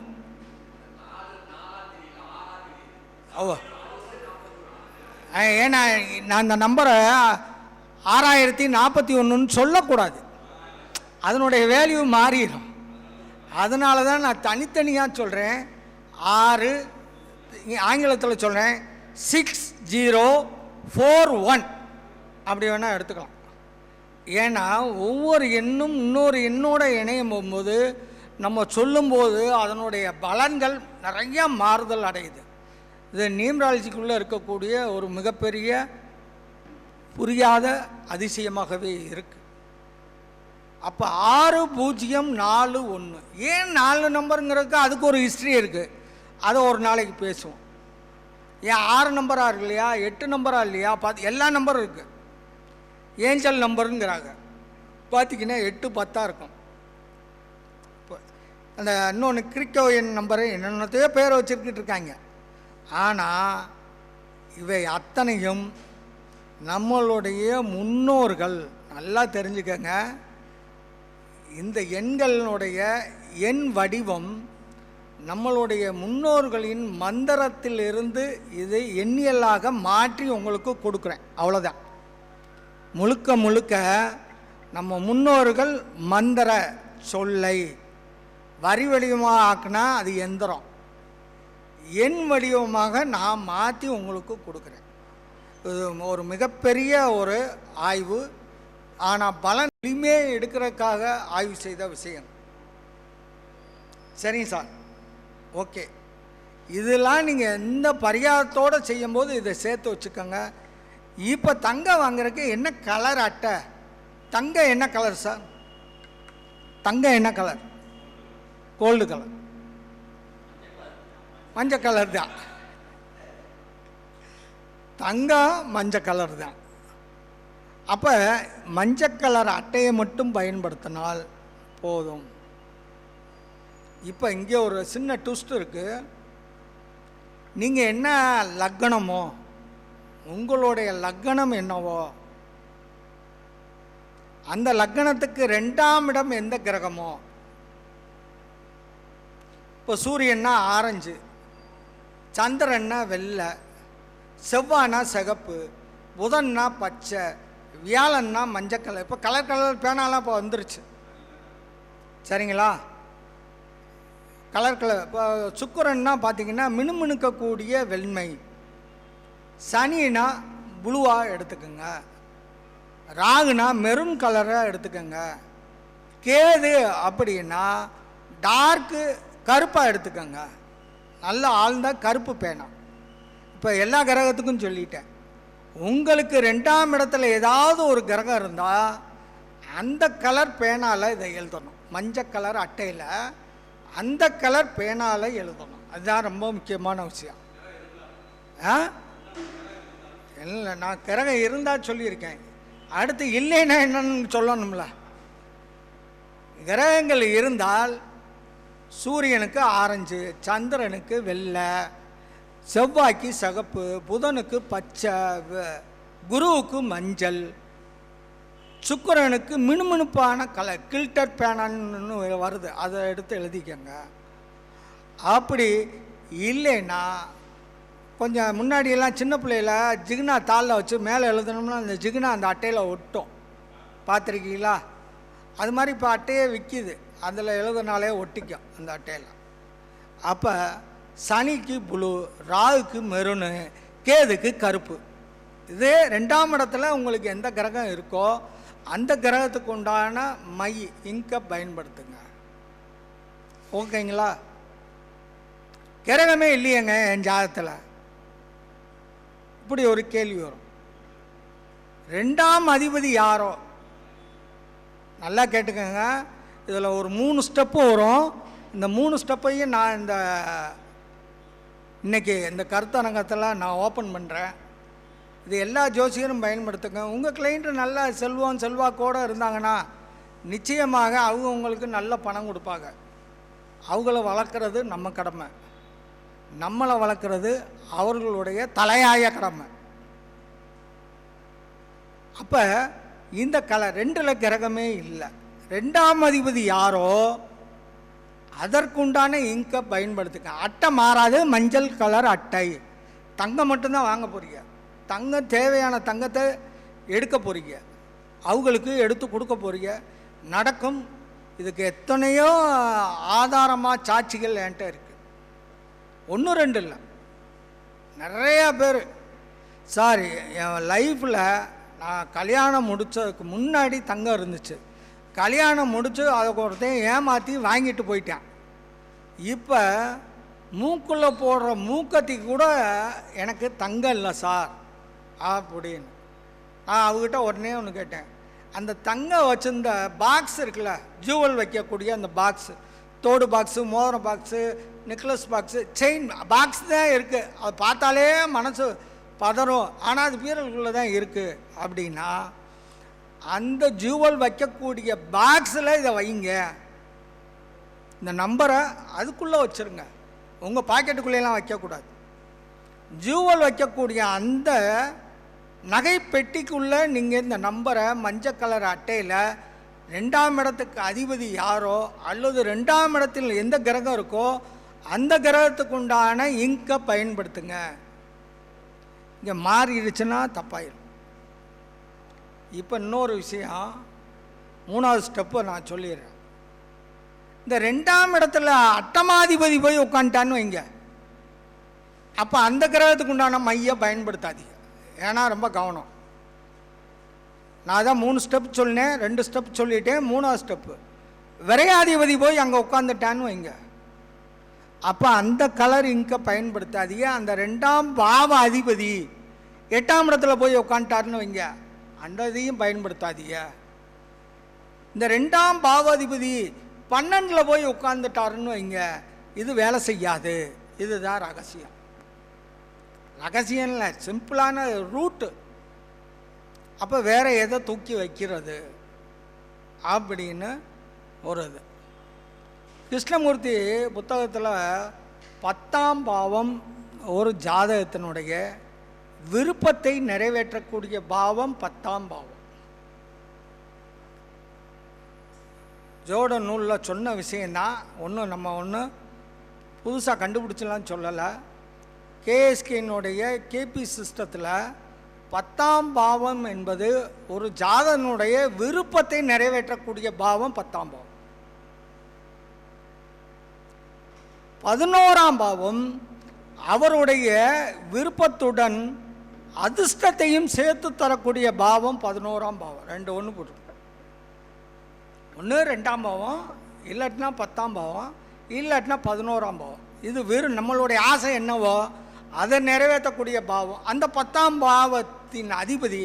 [SPEAKER 2] ஏன்னா நான் இந்த நம்பரை 6041 சொல்லக்கூடாது, அதனுடைய வேல்யூ மாறிடும். அதனால தான் நான் தனித்தனியாக சொல்கிறேன். 6 ஆங்கிலத்தில் சொல்கிறேன் 6041 அப்படி வேணால் எடுத்துக்கலாம். ஏன்னா ஒவ்வொரு எண்ணும் இன்னொரு எண்ணோட இணையும் போகும்போது நம்ம சொல்லும்போது அதனுடைய பலன்கள் நிறையா மாறுதல் அடையுது. இது நியூமராலஜிக்குள்ளே இருக்கக்கூடிய ஒரு மிகப்பெரிய புரியாத அதிசயமாகவே இருக்குது. அப்போ 6041 ஏன் 4 நம்பருங்கிறதுக்கு அதுக்கு ஒரு ஹிஸ்ட்ரி இருக்குது, அதை ஒரு நாளைக்கு பேசுவோம். ஏன் 6 நம்பராக இருக்கு இல்லையா, 8 நம்பராக இல்லையா, எல்லா நம்பரும் இருக்குது. ஏஞ்சல் நம்பருங்கிறாங்க, பார்த்திங்கன்னா 8 10 இருக்கும். இப்போ அந்த இன்னொன்று கிரிக்கோயன் நம்பரு என்னென்னத்தையோ பேர் வச்சுருக்கிட்டு இருக்காங்க. ஆனால் இவை அத்தனையும் நம்மளுடைய முன்னோர்கள், நல்லா தெரிஞ்சுக்கங்க, இந்த எண்களினுடைய எண் வடிவம் நம்மளுடைய முன்னோர்களின் மந்திரத்திலிருந்து இதை எண்ணியலாக மாற்றி உங்களுக்கு கொடுக்குறேன், அவ்வளோதான். முழுக்க முழுக்க நம்ம முன்னோர்கள் மந்திர சொல்லை வரி வடிவமாக ஆக்குனா அது எந்திரம், எண் வடிவமாக நான் மாற்றி உங்களுக்கு கொடுக்குறேன். இது ஒரு மிகப்பெரிய ஒரு ஆய்வு. ஆனால் பலன் எளிமையே எடுக்கிறதுக்காக ஆய்வு செய்த விஷயம். சரிங்க சார், ஓகே. இதெல்லாம் நீங்கள் எந்த பரிகாரத்தோடு செய்யும்போது இதை சேர்த்து வச்சுக்கோங்க. இப்போ தங்கம் வாங்குறதுக்கு என்ன கலர் அட்டை? தங்கம் என்ன கலர் சார்? தங்கம் என்ன கலர்? கோல்டு கலர், மஞ்சள் கலர் தான். தங்கம் மஞ்சள் கலர் தான். அப்போ மஞ்சள் கலர் அட்டையை மட்டும் பயன்படுத்தினால் போதும். இப்போ இங்கே ஒரு சின்ன ட்விஸ்ட் இருக்குது. நீங்கள் என்ன லக்னமோ, உங்களுடைய லக்னம் என்னவோ, அந்த லக்னத்துக்கு 2ஆம் இடம் எந்த கிரகமோ, இப்போ சூரியன்னா ஆரஞ்சு, சந்திரன்னா வெள்ளை, செவ்வாய்னா சிகப்பு, புதன்னா பச்சை, வியாழன்னா மஞ்சள் கலர். இப்போ கலர் பேனாலாம் இப்போ வந்துருச்சு, சரிங்களா? கலர் இப்போ சுக்கிரன்னா பார்த்தீங்கன்னா மினுமினுக்கக்கூடிய வெண்மை, சனினா ப்ளூவாக எடுத்துக்கோங்க, ராகுனா மெரூன் கலராக எடுத்துக்கோங்க, கேது அப்படின்னா டார்க்கு கருப்பாக எடுத்துக்கோங்க, நல்ல ஆழ்ந்த கருப்பு பேனா. இப்போ எல்லா கிரகத்துக்கும் சொல்லிட்டேன். உங்களுக்கு 2ஆம் இடத்துல ஏதாவது ஒரு கிரகம் இருந்தால் அந்த கலர் பேனால் இதை எழுதணும். மஞ்சள் கலர் அட்டையில் அந்த கலர் பேனால் எழுதணும். அதுதான் ரொம்ப முக்கியமான விஷயம். இல்லை, நான் கிரகம் இருந்தால் சொல்லியிருக்கேன். அடுத்து இல்லைன்னா என்னன்னு சொல்லணும்ல. கிரகங்கள் இருந்தால் சூரியனுக்கு ஆரஞ்சு, சந்திரனுக்கு வெள்ளை, செவ்வாய்க்கு சிகப்பு, புதனுக்கு பச்சை, குருவுக்கு மஞ்சள், சுக்கிரனுக்கு மினுமினுப்பான கலர் கில்டர் பேனான்னு வருது, அதை எடுத்து எழுதிக்கங்க. அப்படி இல்லைன்னா கொஞ்சம் முன்னாடியெல்லாம் சின்ன பிள்ளையில ஜிகினா தாளில் வச்சு மேலே எழுதணும்னா அந்த ஜிகினா அந்த அட்டையில் ஒட்டும், பார்த்துருக்கீங்களா? அது மாதிரி இப்போ அட்டையே விற்கிது, அதில் எழுதுனாலே ஒட்டிக்கும் அந்த அட்டையில். அப்போ சனிக்கு ப்ளூ, ராகுக்கு மெரூனு, கேதுக்கு கருப்பு. இதே 2ஆம் இடத்துல உங்களுக்கு எந்த கிரகம் இருக்கோ அந்த கிரகத்துக்கு உண்டான மை இங்கை பயன்படுத்துங்க. ஓகேங்களா? கிரகமே இல்லையேங்க என் ஜாதகத்தில், இப்படி ஒரு கேள்வி வரும். 2ஆம் அதிபதி யாரோ, நல்லா கேட்டுக்கோங்க. இதில் ஒரு 3 ஸ்டெப்பு வரும். இந்த 3 ஸ்டெப்பையும் நான் இன்றைக்கி இந்த கருத்தரங்கத்தில் நான் ஓப்பன் பண்ணுறேன். இது எல்லா ஜோசியரும் பயன்படுத்துங்க. உங்கள் கிளைண்ட்டு நல்லா செல்வாக்கோடு இருந்தாங்கன்னா நிச்சயமாக அவங்க உங்களுக்கு நல்ல பணம் கொடுப்பாங்க. அவங்கள வளர்க்குறது நம்ம கடமை, நம்மளை வளர்க்குறது அவர்களுடைய தலையாய கடமை. அப்போ இந்த 2ல் கிரகமே இல்லை. 2ஆம் அதிபதி யாரோ அதற்குண்டான இங்கை பயன்படுத்துங்க. அட்டை மாறாது, மஞ்சள் கலர் அட்டை. தங்கம் மட்டும்தான் வாங்க போகிறீங்க. தங்கம் தேவையான தங்கத்தை எடுக்க போகிறீங்க, அவங்களுக்கு எடுத்து கொடுக்க போகிறீங்க. நடக்கும். இதுக்கு எத்தனையோ ஆதாரமாக சாட்சிகள் என்கிட்ட இருக்குது. 1 2 இல்லை, நிறையா பேர். சார், என் லைஃப்பில் நான் கல்யாணம் முடித்ததுக்கு முன்னாடி தங்கம் இருந்துச்சு. கல்யாணம் முடித்து அதை ஒருத்தையும் ஏமாற்றி வாங்கிட்டு போயிட்டேன். இப்போ மூக்குள்ளே போடுற மூக்கத்தி கூட எனக்கு தங்கம் இல்லை சார் அப்படின்னு. நான் அவங்ககிட்ட உடனே ஒன்று கேட்டேன். அந்த தங்கம் வச்சுருந்த பாக்ஸ் இருக்குல்ல, ஜூவல் வைக்கக்கூடிய அந்த பாக்ஸு, தோடு பாக்ஸு, மோதிரம் box, necklace box, chain box தான் இருக்குது. அதை பார்த்தாலே மனசு பதறும். ஆனால் அது பீரலுக்குள்ளே தான் இருக்குது அப்படின்னா, அந்த ஜூவல் வைக்கக்கூடிய பாக்ஸில் இதை வைங்க. இந்த நம்பரை அதுக்குள்ளே வச்சுருங்க. உங்கள் பாக்கெட்டுக்குள்ளேலாம் வைக்கக்கூடாது. ஜூவல் வைக்கக்கூடிய அந்த நகை பெட்டிக்குள்ளே நீங்கள் இந்த நம்பரை மஞ்சள் கலர் அட்டையில் 2ஆம் இடத்துக்கு அதிபதி யாரோ அல்லது 2ஆம் இடத்தில் எந்த கிரகம் இருக்கோ அந்த கிரகத்துக்கு உண்டான இங்கை பயன்படுத்துங்க. இங்கே மாறிடுச்சுன்னா தப்பாயிடும். இப்போ இன்னொரு விஷயம், 3வது ஸ்டெப்பை நான் சொல்லிடுறேன். இந்த 2ஆம் இடத்துல அட்டமாதிபதி போய் உட்காந்துட்டான்னு வைங்க, அப்போ அந்த கிரகத்துக்கு உண்டான மையை பயன்படுத்தாதீங்க. ஏன்னா ரொம்ப கவனம். நான் தான் 3 ஸ்டெப் சொன்னேன், 2 ஸ்டெப் சொல்லிட்டேன். 3வது ஸ்டெப்பு, விரையாதிபதி போய் அங்கே உட்காந்துட்டான்னு வைங்க, அப்போ அந்த கலர் இங்கை பயன்படுத்தாதீங்க. அந்த 2ஆம் பாவ அதிபதி 8ஆம் இடத்துல போய் உட்காந்துட்டாருன்னு வைங்க, அந்த இதையும் பயன்படுத்தாதீங்க. இந்த 2ஆம் பாவாதிபதி 12ல் போய் உட்காந்துட்டாருன்னு வைங்க, இது வேலை செய்யாது. இதுதான் ரகசியம். ரகசியம் இல்லை, சிம்பிளான ரூட்டு. அப்போ வேறு எதை தூக்கி வைக்கிறது அப்படின்னு ஒரு இது. கிருஷ்ணமூர்த்தி புத்தகத்தில் 10ஆம் பாவம் ஒரு ஜாதகத்தினுடைய விருப்பத்தை நிறைவேற்றக்கூடிய பாவம் 10ஆம் பாவம். ஜோட நூலில் சொன்ன விஷயந்தான். நம்ம புதுசாக கண்டுபிடிச்சலான்னு சொல்லலை. கேஎஸ்கேனுடைய கேபி சிஸ்டத்தில் 10ஆம் பாவம் என்பது ஒரு ஜாதகனுடைய விருப்பத்தை நிறைவேற்றக்கூடிய பாவம் 10ஆம் பாவம். 11ஆம் பாவம் அவருடைய விருப்பத்துடன் அதிர்ஷ்டத்தையும் சேர்த்து தரக்கூடிய பாவம் 11ஆம் பாவம். 2 1 போட்டு, ஒன்று 2ஆம் பாவம், இல்லாட்டினா 10ஆம் பாவம், இல்லாட்டினா 11ஆம் பாவம். இது வெறும் நம்மளுடைய ஆசை என்னவோ அதை நிறைவேற்றக்கூடிய பாவம். அந்த 10ஆம் பாவத்தின் அதிபதி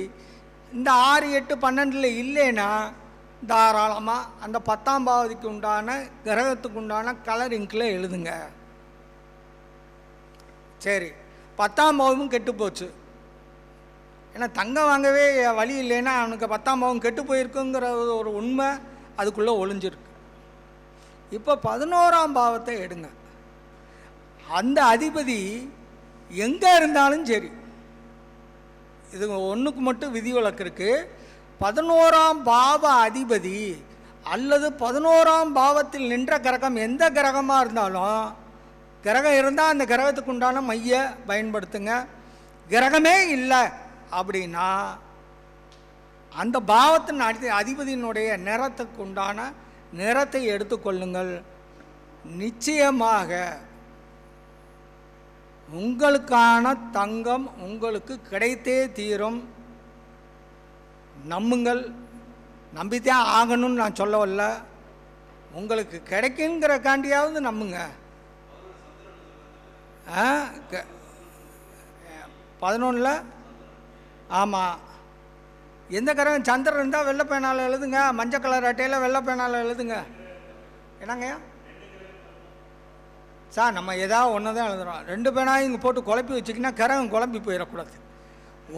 [SPEAKER 2] இந்த 6 8 12 இல்லைன்னா தாராளமாக அந்த 10ஆம் பாவத்துக்கு உண்டான கிரகத்துக்கு உண்டான கலர் இங்கில் எழுதுங்க. சரி, 10ஆம் பாவமும் கெட்டு போச்சு. ஏன்னா தங்கம் வாங்கவே வழி இல்லைன்னா அவனுக்கு 10ஆம் பாவம் கெட்டு போயிருக்குங்கிற ஒரு உண்மை அதுக்குள்ளே ஒளிஞ்சிருக்கு. இப்போ 11ஆம் பாவத்தை எடுங்க. அந்த அதிபதி எங்கே இருந்தாலும் சரி, இது ஒன்றுக்கு மட்டும் விதிவிலக்கு இருக்குது. 11ஆம் பாவ அதிபதி அல்லது 11ஆம் பாவத்தில் நின்ற கிரகம் எந்த கிரகமாக இருந்தாலும், கிரகம் இருந்தால் அந்த கிரகத்துக்கு உண்டான மைய பயன்படுத்துங்க. கிரகமே இல்லை அப்படின்னா அந்த பாவத்தின் அதிபதியினுடைய நிறத்துக்கு உண்டான நிறத்தை எடுத்துக்கொள்ளுங்கள். நிச்சயமாக உங்களுக்கான தங்கம் உங்களுக்கு கிடைத்தே தீரும். நம்புங்கள். நம்பித்தான் ஆகணும்னு நான் சொல்ல வரல, உங்களுக்கு கிடைக்குங்கிறக்காண்டியாவது நம்புங்க. 11ல் ஆமாம், எந்த கிரகம் சந்திரன் இருந்தால் வெள்ளை பேனால் எழுதுங்க, மஞ்சள் கலர் அட்டையில் வெள்ளை பேனால் எழுதுங்க. என்னங்கய்யா சார்? நம்ம ஏதாவது ஒன்று தான் எழுதுகிறோம். 2 பேனாயும் இங்கே போட்டு குழப்பி வச்சிங்கன்னா கிரகம் குழம்பி போயிடக்கூடாது.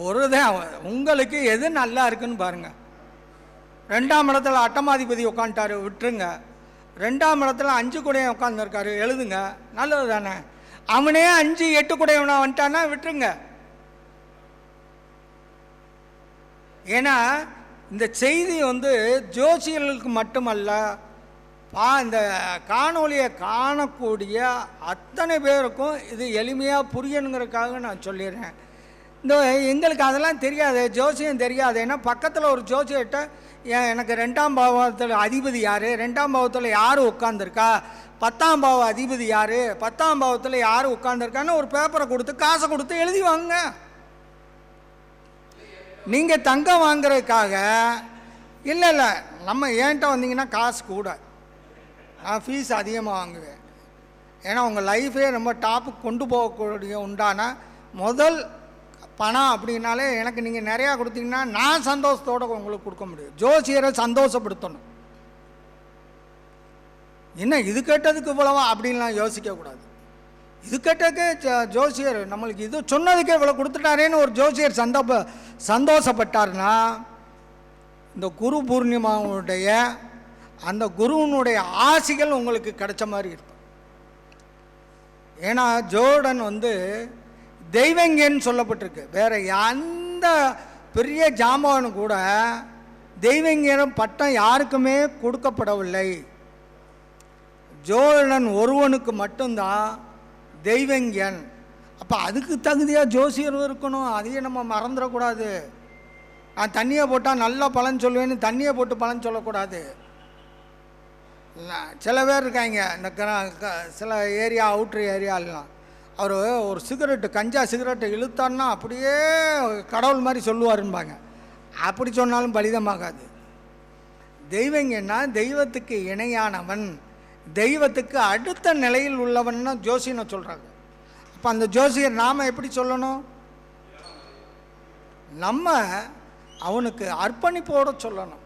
[SPEAKER 2] ஒரு தான் உங்களுக்கு எது நல்லா இருக்குன்னு பாருங்கள். 2ஆம் இடத்துல அட்டமாதிபதி உட்காந்துட்டாரு, விட்டுருங்க. 2ஆம் இடத்துல 5 கூடையன் உட்காந்துருக்காரு, எழுதுங்க. நல்லது தானே. அவனே 5 8 கூடையவனா வந்துட்டானா விட்டுருங்க. ஏன்னா இந்த செய்தி ஜோசியர்களுக்கு மட்டுமல்ல, இந்த காணொலியை காணக்கூடிய அத்தனை பேருக்கும் இது எளிமையாக புரியணுங்கிறதுக்காக நான் சொல்லிடுறேன். எங்களுக்கு அதெல்லாம் தெரியாது, ஜோசியம் தெரியாது. ஏன்னா பக்கத்தில் ஒரு ஜோசியர்கிட்ட எனக்கு 2ஆம் பாவத்தில் அதிபதி யார், 2ஆம் பாவத்தில் யார் உட்காந்துருக்கா, 10ஆம் பாவ அதிபதி யார், 10ஆம் பாவத்தில் யார் உட்காந்துருக்கான்னு ஒரு பேப்பரை கொடுத்து காசை கொடுத்து எழுதி வாங்க. நீங்கள் தங்கம் வாங்குறதுக்காக இல்லை இல்லை, நம்ம ஏன்ட்ட வந்தீங்கன்னா காசு கூட, நான் ஃபீஸ் அதிகமாக வாங்குவேன். ஏன்னா உங்கள் லைஃபே ரொம்ப டாப்புக்கு கொண்டு போகக்கூடிய உண்டான முதல் பணம் அப்படின்னாலே எனக்கு நீங்கள் நிறையா கொடுத்தீங்கன்னா நான் சந்தோஷத்தோடு உங்களுக்கு கொடுக்க முடியும். ஜோசியரை சந்தோஷப்படுத்தணும். என்ன இது கேட்டதுக்கு இவ்வளவா அப்படின்லாம் யோசிக்கக்கூடாது. இது கேட்டதுக்கு ஜோசியர் நம்மளுக்கு இது சொன்னதுக்கே இவ்வளோ கொடுத்துட்டாரேன்னு ஒரு ஜோசியர் சந்தோஷப்பட்டார்னா இந்த குரு பூர்ணிமாவுடைய அந்த குருவனுடைய ஆசிகள் உங்களுக்கு கிடைச்ச மாதிரி இருக்கும். ஏன்னா ஜோர்டன் தெய்வங்கன்னு சொல்லப்பட்டிருக்கு. வேற எந்த பெரிய ஜாமானு கூட தெய்வங்கன் பட்டம் யாருக்குமே கொடுக்கப்படவில்லை. ஜோர்டன் ஒருவனுக்கு மட்டும்தான் தெய்வங்கன். அப்போ அதுக்கு தகுதியாக ஜோசியர் இருக்கணும். அதையே நம்ம மறந்துடக்கூடாது. நான் தண்ணியை போட்டால் நல்லா பலன் சொல்லுவேன்னு தண்ணியை போட்டு பலன் சொல்லக்கூடாது. சில பேர் இருக்காங்க இந்த சில ஏரியா அவுட்ரு ஏரியாலாம், அவர் ஒரு சிகரெட்டு கஞ்சா சிகரெட்டை இழுத்தான்னா அப்படியே கடவுள் மாதிரி சொல்லுவாருன்பாங்க. அப்படி சொன்னாலும் பலிதமாகாது. தெய்வங்கன்னா தெய்வத்துக்கு இணையானவன், தெய்வத்துக்கு அடுத்த நிலையில் உள்ளவன்னு ஜோசியனை சொல்கிறாங்க. அப்போ அந்த ஜோசியர் நாம் எப்படி சொல்லணும்? நம்ம அவனுக்கு அர்ப்பணிப்போடு சொல்லணும்.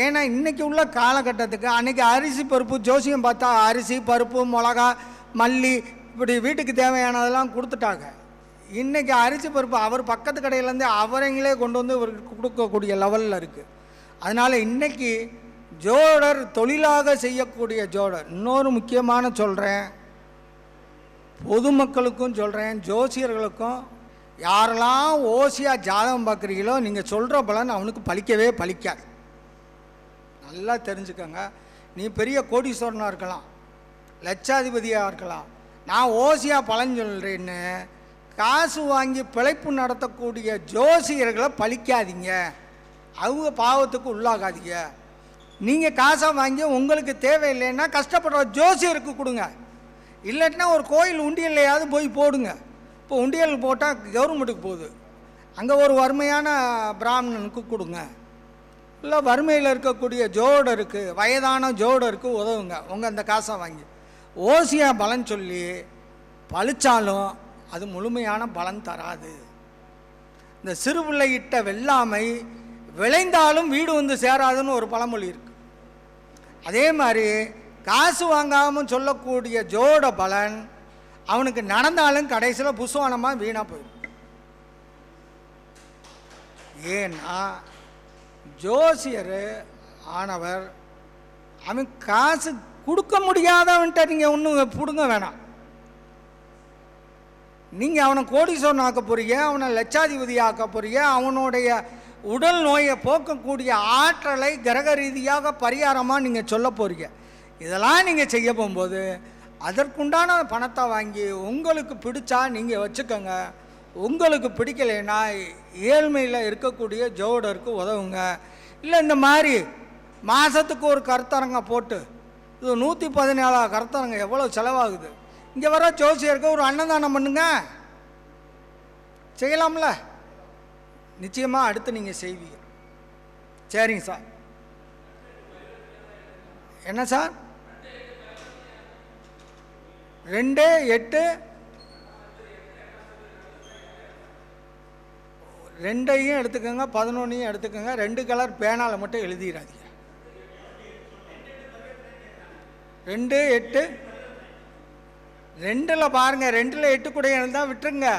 [SPEAKER 2] ஏன்னா இன்றைக்கி உள்ள காலகட்டத்துக்கு அன்றைக்கி அரிசி பருப்பு ஜோசியம் பார்த்தா அரிசி பருப்பு மிளகா மல்லி இப்படி வீட்டுக்கு தேவையானதெல்லாம் கொடுத்துட்டாங்க. இன்றைக்கி அரிசி பருப்பு அவர் பக்கத்து கடையிலேருந்து அவரைங்களே கொண்டு வந்து இவருக்கு கொடுக்கக்கூடிய லெவலில் இருக்குது. அதனால் இன்றைக்கி ஜோடர் தொழிலாக செய்யக்கூடிய ஜோடர். இன்னொரு முக்கியமான சொல்கிறேன், பொதுமக்களுக்கும் சொல்கிறேன், ஜோசியர்களுக்கும், யாரெல்லாம் ஓசியாக ஜாதகம் பார்க்குறீங்களோ நீங்கள் சொல்கிற பலன் அவனுக்கு பலிக்கவே பலிக்காது. நல்லா தெரிஞ்சுக்கோங்க. நீ பெரிய கோடீஸ்வரனாக இருக்கலாம், லட்சாதிபதியாக இருக்கலாம், நான் ஓசியாக பலன் சொல்கிறேன்னு காசு வாங்கி பிழைப்பு நடத்தக்கூடிய ஜோசியர்களை பலிக்காதீங்க, அவங்க பாவத்துக்கு உள்ளாகாதீங்க. நீங்கள் காசை வாங்கி உங்களுக்கு தேவையில்லைன்னா கஷ்டப்படுற ஜோசியருக்கு கொடுங்க. இல்லைன்னா ஒரு கோயில் உண்டியல்லையாவது போய் போடுங்க. இப்போ உண்டியல் போட்டால் கவர்மெண்ட்டுக்கு போகுது, அங்கே ஒரு வறுமையான பிராமணனுக்கு கொடுங்க. இல்லை வறுமையில் இருக்கக்கூடிய ஜோடருக்கு, வயதான ஜோடருக்கு உதவுங்க. உங்கள் அந்த காசை வாங்கி ஓசியாக பலன் சொல்லி பழிச்சாலும் அது முழுமையான பலன் தராது. இந்த சிறுபிள்ளை இட்ட வெள்ளாமை விளைந்தாலும் வீடு சேராதுன்னு ஒரு பழமொழி இருக்கு. அதே மாதிரி காசு வாங்காமல் சொல்லக்கூடிய ஜோட பலன் அவனுக்கு நடந்தாலும் கடைசியில் புஸ்வானமாக வீணாக போயிடும். ஏன்னா ஜோசியர் ஆனவர் அவன் காசு கொடுக்க முடியாதவன்ட்ட நீங்கள் ஒன்றும் பிடுங்க வேணாம். நீங்கள் அவனை கோடீஸ்வரன் ஆக்க போறீங்க, அவனை லட்சாதிபதி ஆக்க போறீங்க, அவனுடைய உடல் நோயை போக்கக்கூடிய ஆற்றலை கிரக ரீதியாக பரிகாரமாக நீங்கள் சொல்ல போறீங்க. இதெல்லாம் நீங்கள் செய்ய போகும்போது அதற்குண்டான பணத்தை வாங்கி உங்களுக்கு பிடிச்சா நீங்கள் வச்சுக்கோங்க, உங்களுக்கு பிடிக்கலைன்னா ஏழ்மையில் இருக்கக்கூடிய ஜோடருக்கு உதவுங்க. இல்லை இந்த மாதிரி மாதத்துக்கு ஒரு கருத்தரங்க போட்டு, இது 117 கருத்தரங்க எவ்வளோ செலவாகுது, இங்கே வர ஜோசியருக்கு ஒரு அன்னதானம் பண்ணுங்க, செய்யலாம்ல? நிச்சயமாக அடுத்து நீங்கள் செய்வீங்க. சரிங்க சார். என்ன சார்? 2, 8, 2ஐயும் எடுத்துக்கோங்க, 11ஐயும் எடுத்துக்கோங்க. 2 கலர் பேனால் மட்டும் எழுதிடாதீங்க. 2, 8, 2ல் பாருங்கள். 2ல் 8 கூடையும் இருந்தால் விட்டுருங்க.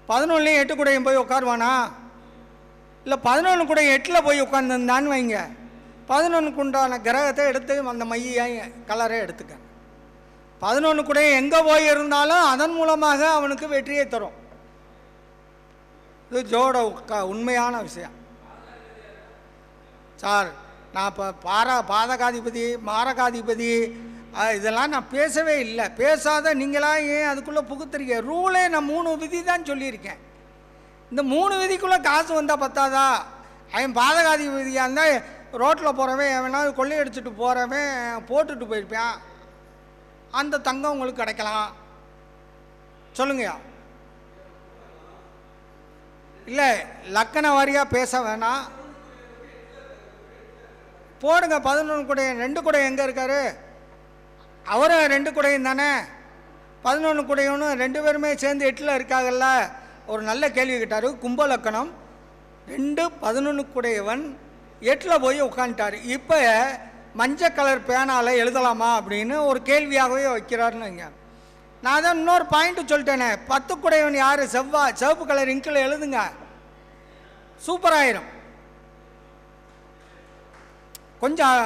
[SPEAKER 2] 11லையும் 8 கூடையும் போய் உட்காருவானா? இல்லை 11 கூட 8ல் போய் உட்காந்துருந்தான்னு வைங்க. 11க்கு உண்டான கிரகத்தை எடுத்து அந்த மைய கலரை எடுத்துக்க. 11 கூட எங்கே போய் இருந்தாலும் அதன் மூலமாக அவனுக்கு வெற்றியை தரும். இது ஜோட உண்மையான விஷயம். சார், நான் இப்போ பாதகாதிபதி மாரகாதிபதி இதெல்லாம் நான் பேசவே இல்லை. பேசாத நீங்களாம் ஏன் அதுக்குள்ளே புகுத்துறீங்க? ரூலே நான் 3 விதி தான் சொல்லியிருக்கேன். இந்த 3 விதிக்குள்ளே காசு வந்தால் பத்தாதா? அவன் பாதகாதிபதியாக இருந்தால் ரோட்டில் போகிறவன் எவனாவது கொள்ளையடிச்சிட்டு போகிறவன் போட்டுட்டு போயிருப்பான். அந்த தங்கம் உங்களுக்கு கிடைக்கலாம். சொல்லுங்கய்யா. இல்லை, லக்கண வாரியாக பேச வேணாம். போடுங்க 11 குடையன். 2 குடையன் எங்கே இருக்காரு? அவரும் 2 குடையும் தானே. 11 குடையனும் 2 பேருமே சேர்ந்து 8ல் இருக்காங்கல்ல. ஒரு நல்ல கேள்வி கேட்டார். கும்பலக்கணம் 2 11 குடையவன் 8ல் போய் உட்காந்துட்டார். இப்போ மஞ்சள் கலர் பேனால் எழுதலாமா அப்படின்னு ஒரு கேள்வியாகவே வைக்கிறாருன்னு வைங்க. நான் தான் இன்னொரு பாயிண்ட்டு சொல்லிட்டேனே. 10 குடையவன் யார்? சிவப்பு கலர் இங்கில் எழுதுங்க, சூப்பராயிரும். கொஞ்சம்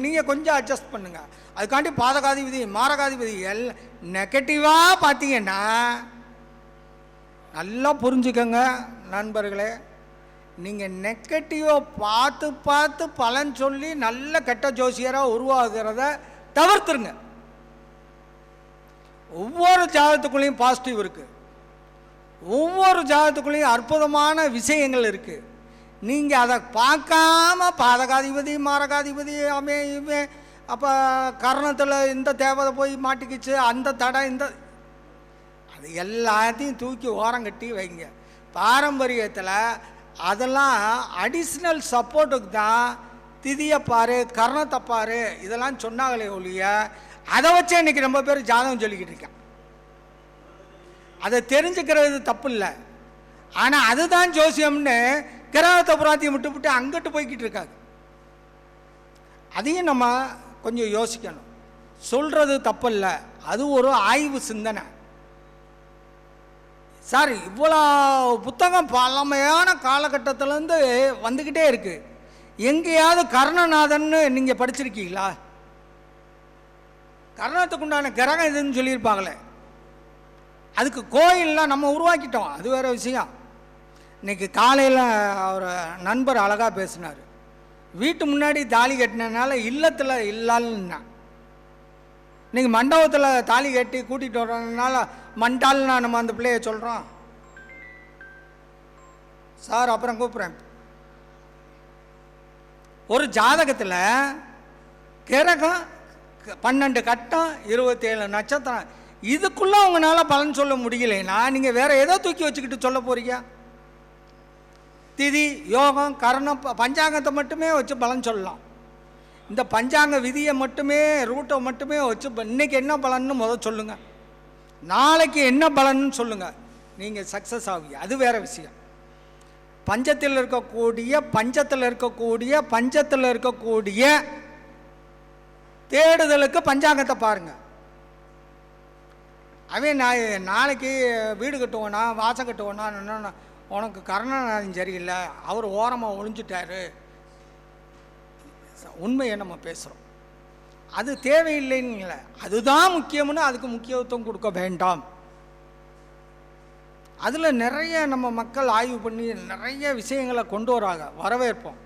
[SPEAKER 2] நீங்கள் கொஞ்சம் அட்ஜஸ்ட் பண்ணுங்க. அதுக்காண்டி பாதகாதிபதி மாரகாதிபதி நெகட்டிவாக பார்த்தீங்கன்னா நல்லா புரிஞ்சுக்கங்க நண்பர்களே. நீங்கள் நெகட்டிவாக பார்த்து பார்த்து பலன் சொல்லி நல்ல கெட்ட ஜோசியராக உருவாகிறத தவிர்த்துருங்க. ஒவ்வொரு ஜாதகத்துக்குள்ளேயும் பாசிட்டிவ் இருக்குது. ஒவ்வொரு ஜாதகத்துக்குள்ளேயும் அற்புதமான விஷயங்கள் இருக்குது. நீங்கள் அதை பார்க்காம பாதகாதிபதி மாரகாதிபதி இவன் அப்போ கர்ணத்தில் இந்த தேவதை போய் மாட்டிக்கிச்சு, அந்த தடை இந்த அது எல்லாத்தையும் தூக்கி ஓரங்கட்டி வைங்க. பாரம்பரியத்தில் அதெல்லாம் அடிஷ்னல் சப்போர்ட்டுக்கு தான் திதியை பாரு கர்ணத்தை பாரு இதெல்லாம் சொன்னாங்களே ஒழிய அதை வச்சே இன்றைக்கி ரொம்ப பேர் ஜாதகம் சொல்லிக்கிட்டு இருக்கேன். அதை தெரிஞ்சுக்கிறது தப்பு இல்லை. ஆனால் அதுதான் ஜோசியம்னு கிரகத்தை புறாத்தையும் விட்டு அங்கிட்டு போய்கிட்டு இருக்காது. அதையும் நம்ம கொஞ்சம் யோசிக்கணும். சொல்கிறது தப்பு இல்லை, அது ஒரு ஆய்வு சிந்தனை. சார், இவ்வளோ புத்தகம் பழமையான காலகட்டத்திலேருந்து வந்துக்கிட்டே இருக்குது. எங்கேயாவது கர்ணநாதன்னு நீங்கள் படிச்சிருக்கீங்களா? கர்ணத்துக்கு உண்டான கிரகம் இதுன்னு சொல்லியிருப்பாங்களே. அதுக்கு கோயிலெலாம் நம்ம உருவாக்கிட்டோம், அது வேறு விஷயம். இன்றைக்கி காலையில் ஒரு நண்பர் அழகாக பேசினார். வீட்டு முன்னாடி தாலி கட்டினதுனால இல்லத்தில் இல்லால்னா, இன்றைக்கி மண்டபத்தில் தாலி கட்டி கூட்டிகிட்டு வர்றதுனால மண்டால்னா நம்ம அந்த பிள்ளைய சொல்கிறோம். சார், அப்புறம் கூப்பிட்றேன். ஒரு ஜாதகத்தில் கிரகம் 12 கட்டம் 27 நட்சத்திரம், இதுக்குள்ளே உங்களால் பலன் சொல்ல முடியலைன்னா நீங்கள் வேறு எதோ தூக்கி வச்சுக்கிட்டு சொல்ல போகிறீங்க? திதி யோகம் கரணம் பஞ்சாங்கத்தை மட்டுமே வச்சு பலன் சொல்லலாம். இந்த பஞ்சாங்க விதியை மட்டுமே ரூட்டை மட்டுமே வச்சு இன்றைக்கி என்ன பலன்னு சொல்லுங்கள், நாளைக்கு என்ன பலன்னு சொல்லுங்கள், நீங்கள் சக்ஸஸ் ஆகுங்க. அது வேறு விஷயம். பஞ்சத்தில் இருக்கக்கூடிய தேடுதலுக்கு பஞ்சாங்கத்தை பாருங்கள். அவன் நாளைக்கு வீடு கட்டுவோனா வாசம் கட்டுவோனா, உனக்கு கர்ணநாதன் சரியில்லை, அவர் ஓரமாக ஒளிஞ்சிட்டாரு. உண்மையை நம்ம பேசுகிறோம். அது தேவையில்லைன்னு, அதுதான் முக்கியம்னு அதுக்கு முக்கியத்துவம் கொடுக்க வேண்டாம். அதில் நிறைய நம்ம மக்கள் ஆய்வு பண்ணி நிறைய விஷயங்களை கொண்டு வராங்க, வரவேற்போம்.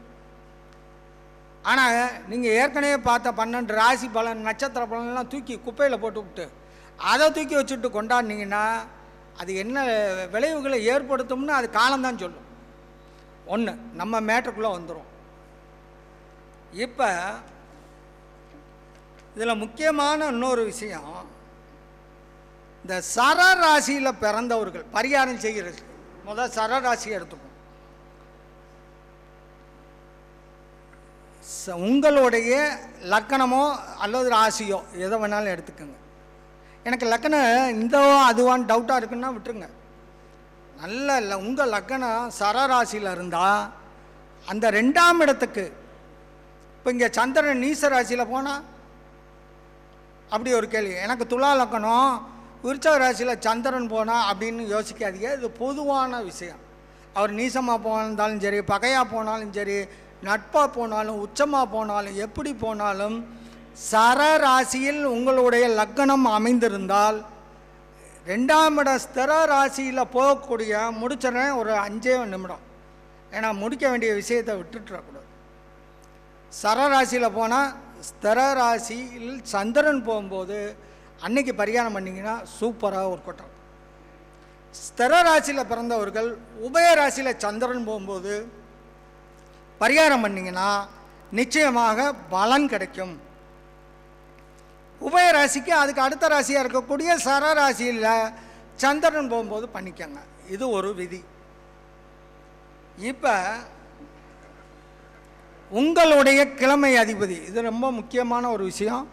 [SPEAKER 2] ஆனால் நீங்கள் ஏற்கனவே பார்த்த 12 ராசி பலன் நட்சத்திர பலன்லாம் தூக்கி குப்பையில் போட்டுவிட்டு அதை தூக்கி வச்சுட்டு கொண்டாடினீங்கன்னா அது என்ன விளைவுகளை ஏற்படுத்தும்னு அது காலம்தான் சொல்லும். ஒன்று நம்ம மேட்டருக்குள்ளே வந்துடும். இப்போ இதில் முக்கியமான இன்னொரு விஷயம், இந்த சரராசியில் பிறந்தவர்கள் பரிகாரம் செய்கிறது. முதல் சரராசியை எடுத்துப்போம். உங்களுடைய லக்கணமோ அல்லது ராசியோ எதை வேணாலும் எடுத்துக்கோங்க. எனக்கு லக்கணம் இந்தோ அதுவான்னு டவுட்டாக இருக்குன்னா விட்டுருங்க. நல்ல உங்கள் லக்னம் சரராசியில் இருந்தால் அந்த 2ஆம் இடத்துக்கு, இப்போ இங்கே சந்திரன் நீச ராசியில் போனால் அப்படி ஒரு கேள்வி. எனக்கு துலா லக்னம் விருச்சக ராசியில் சந்திரன் போனால் அப்படின்னு யோசிக்காதீங்க. இது பொதுவான விஷயம். அவர் நீசமாக போனாலும் சரி, பகையாக போனாலும் சரி, நட்பாக போனாலும், உச்சமாக போனாலும், எப்படி போனாலும் சரராசியில் உங்களுடைய லக்னம் அமைந்திருந்தால் 2ஆம் இட ஸ்திர ராசியில் போகக்கூடிய, முடிச்சிடறேன் ஒரு 5 நிமிடம், ஏன்னா முடிக்க வேண்டிய விஷயத்தை விட்டுட்டுறக்கூடாது. சரராசியில் போனால் ஸ்திர ராசியில் சந்திரன் போகும்போது அன்னைக்கு பரிகாரம் பண்ணிங்கன்னா சூப்பராக ஒரு கொட்டம். ஸ்திர ராசியில் பிறந்தவர்கள் உபயராசியில் சந்திரன் போகும்போது பரிகாரம் பண்ணிங்கன்னா நிச்சயமாக பலன் கிடைக்கும். உபயராசிக்கு அதுக்கு அடுத்த ராசியாக இருக்கக்கூடிய சரராசியில் சந்திரன் போகும்போது பண்ணிக்கங்க. இது ஒரு விதி. இப்போ உங்களுடைய கிழமை அதிபதி, இது ரொம்ப முக்கியமான ஒரு விஷயம்.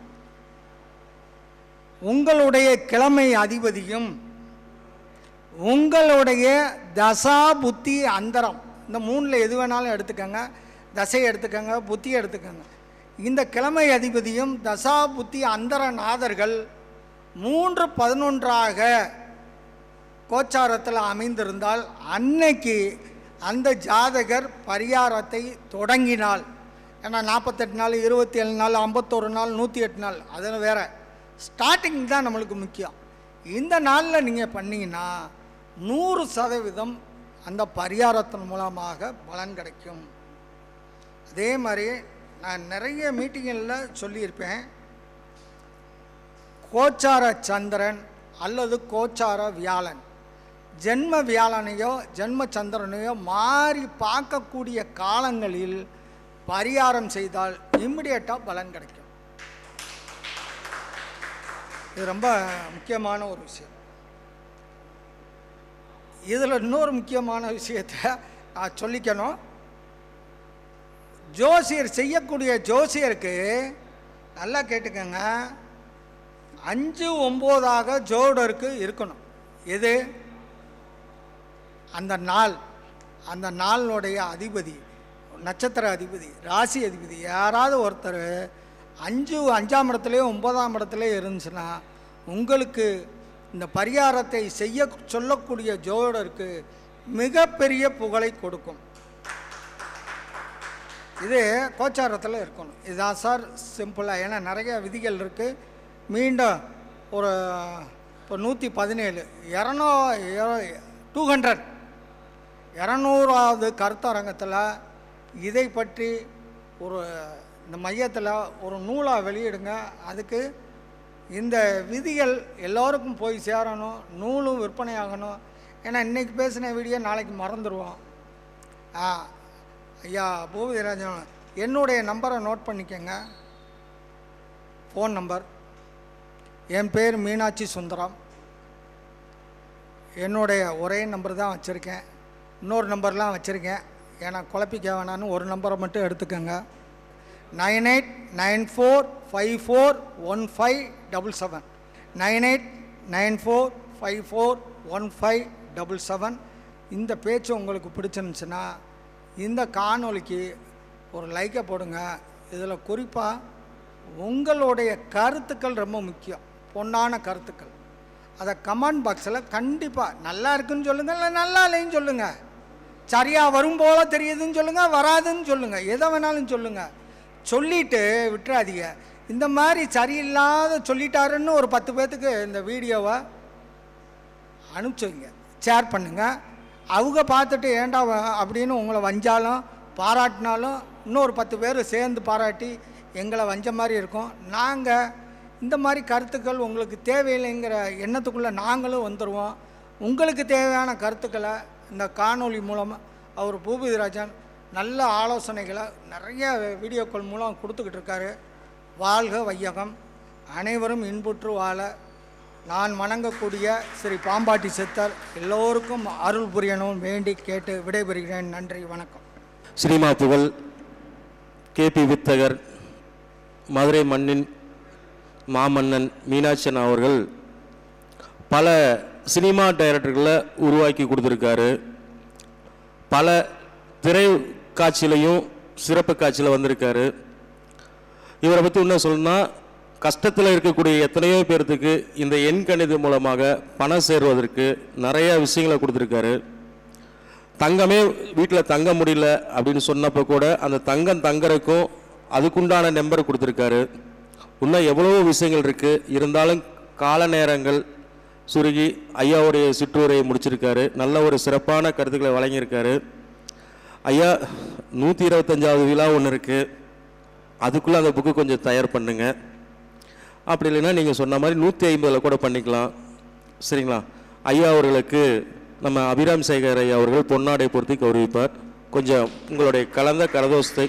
[SPEAKER 2] உங்களுடைய கிழமை அதிபதியும் உங்களுடைய தசா புத்தி அந்தரம், இந்த 3ல் எது வேணாலும் எடுத்துக்கங்க, தசை எடுத்துக்கங்க, புத்தி எடுத்துக்கங்க. இந்த கிழமை அதிபதியும் தசா புத்தி அந்தர நாதர்கள் 3-11ஆக கோச்சாரத்தில் அமைந்திருந்தால் அன்னைக்கு அந்த ஜாதகர் பரிகாரத்தை தொடங்கினால், ஏன்னா 48 நாள், 27 நாள், 51 நாள், 108 நாள், அதில் வேறு ஸ்டார்டிங் தான் நம்மளுக்கு முக்கியம். இந்த நாளில் நீங்கள் பண்ணிங்கன்னா 100% அந்த பரிகாரத்தின் மூலமாக பலன் கிடைக்கும். அதே மாதிரி நான் நிறைய மீட்டிங்களில் சொல்லியிருப்பேன், கோச்சார சந்திரன் அல்லது கோச்சார வியாழன், ஜென்ம வியாழனையோ ஜென்ம சந்திரனையோ மாறி பார்க்கக்கூடிய காலங்களில் பரிகாரம் செய்தால் இம்மிடியேட்டாக பலன் கிடைக்கும். இது ரொம்ப முக்கியமான ஒரு விஷயம். இதில் இன்னொரு முக்கியமான விஷயத்தை நான் சொல்லிக்கணும். ஜோசியர் செய்யக்கூடிய ஜோசியருக்கு நல்லா கேட்டுக்கங்க, 5-9ஆக ஜோடருக்கு இருக்கணும். எது? அந்த நாளுடைய அதிபதி, நட்சத்திர அதிபதி, ராசி அதிபதி யாராவது ஒருத்தர் 5ஆம் இடத்துலையோ 9ஆம் இடத்துலையோ இருந்துச்சுன்னா உங்களுக்கு இந்த பரிகாரத்தை செய்ய சொல்லக்கூடிய ஜோடருக்கு மிகப்பெரிய புகழை கொடுக்கும். இது கோச்சாரத்தில் இருக்கணும். இதுதான் சார் சிம்பிளாக. ஏன்னா நிறைய விதிகள் இருக்குது. மீண்டும் ஒரு இப்போ 117 200வது கருத்தரங்கத்தில் இதை பற்றி இந்த மையத்தில் ஒரு நூலாக வெளியிடுங்க. அதுக்கு இந்த விதிகள் எல்லோருக்கும் போய் சேரணும், நூலும் விற்பனையாகணும். ஏன்னா இன்றைக்கி பேசின வீடியோ நாளைக்கு மறந்துடுவோம். ஐயா பூபதிராஜன், என்னுடைய நம்பரை நோட் பண்ணிக்கங்க. ஃபோன் நம்பர், என் பேர் மீனாட்சி சுந்தரம். என்னுடைய ஒரே நம்பர் தான் வச்சுருக்கேன், இன்னொரு நம்பர்லாம் வச்சுருக்கேன். ஏன்னா குழப்பிக்க வேணான்னு ஒரு நம்பரை மட்டும் எடுத்துக்கோங்க. 9894541577 9894541577. இந்த பேச்சு உங்களுக்கு பிடிச்சிருந்துச்சுன்னா இந்த காணொளிக்கு ஒரு லைக்கை போடுங்க. இதில் குறிப்பாக உங்களுடைய கருத்துக்கள் ரொம்ப முக்கியம், பொன்னான கருத்துக்கள். அதை கமெண்ட் பாக்ஸில் கண்டிப்பாக நல்லா இருக்குன்னு சொல்லுங்கள், இல்லை நல்லா இல்லைன்னு சொல்லுங்கள். சரியாக வரும் போல தெரியுதுன்னு சொல்லுங்கள், வராதுன்னு சொல்லுங்கள், எதை வேணாலும் சொல்லுங்கள். சொல்லிவிட்டு விட்டுறாதீங்க. இந்த மாதிரி சரியில்லாத சொல்லிட்டாருன்னு ஒரு 10 பேர்த்துக்கு இந்த வீடியோவை அனுப்பிச்சுங்க, ஷேர் பண்ணுங்கள். அவங்க பார்த்துட்டு ஏண்டா அப்படின்னு உங்களை வஞ்சாலும் பாராட்டினாலும் இன்னொரு 10 பேர் சேர்ந்து பாராட்டி எங்களை வஞ்ச மாதிரி இருக்கும். நாங்கள் இந்த மாதிரி கருத்துக்கள் உங்களுக்கு தேவையில்லைங்கிற எண்ணத்துக்குள்ளே நாங்களும் வந்துடுவோம். உங்களுக்கு தேவையான கருத்துக்களை இந்த காணொளி மூலமாக அவர் பூபதிராஜன் நல்ல ஆலோசனைகளை நிறைய வீடியோக்கள் மூலம் கொடுத்துக்கிட்டு இருக்காரு. வாழ்க வையகம், அனைவரும் இன்புற்று வாழ நான் வணங்கக்கூடிய ஸ்ரீ பாம்பாட்டி சித்தர் எல்லோருக்கும் அருள் புரியணும் வேண்டி கேட்டு விடைபெறுகிறேன். நன்றி, வணக்கம்.
[SPEAKER 1] ஸ்ரீமா புகழ் கேபி வித்தகர், மதுரை மண்ணின் மாமன்னன் மீனாட்சன் அவர்கள் பல சினிமா டைரக்டர்களை உருவாக்கி கொடுத்துருக்காரு. பல திரை காட்சியிலையும் சிறப்பு காட்சியில் வந்திருக்காரு. இவரை பற்றி இன்னும் சொல்லணும்னா, கஷ்டத்தில் இருக்கக்கூடிய எத்தனையோ பேர்த்துக்கு இந்த எண்கணிதம் மூலமாக பணம் சேருவதற்கு நிறைய விஷயங்களை கொடுத்துருக்காரு. தங்கமே வீட்டில் தங்க முடியல அப்படின்னு சொன்னப்போ கூட அந்த தங்கம் தங்கறதுக்கும் அதுக்குண்டான நம்பர் கொடுத்துருக்காரு. இன்னும் எவ்வளவோ விஷயங்கள் இருக்குது. இருந்தாலும் கால நேரங்கள் சுருகி ஐயாவுடைய சிற்றூரையை முடிச்சிருக்காரு. நல்ல ஒரு சிறப்பான கருத்துக்களை வழங்கியிருக்காரு. ஐயா 125வது விழா ஒன்று இருக்குது, அதுக்குள்ளே அந்த புக்கு கொஞ்சம் தயார் பண்ணுங்க. அப்படி இல்லைன்னா நீங்கள் சொன்ன மாதிரி 150 கூட பண்ணிக்கலாம். சரிங்களா? ஐயா அவர்களுக்கு நம்ம அபிராம் சேகர் ஐயா அவர்கள் பொன்னாடை பொருத்தி கௌரவிப்பார். கொஞ்சம் உங்களுடைய கலந்த கரதோஷத்தை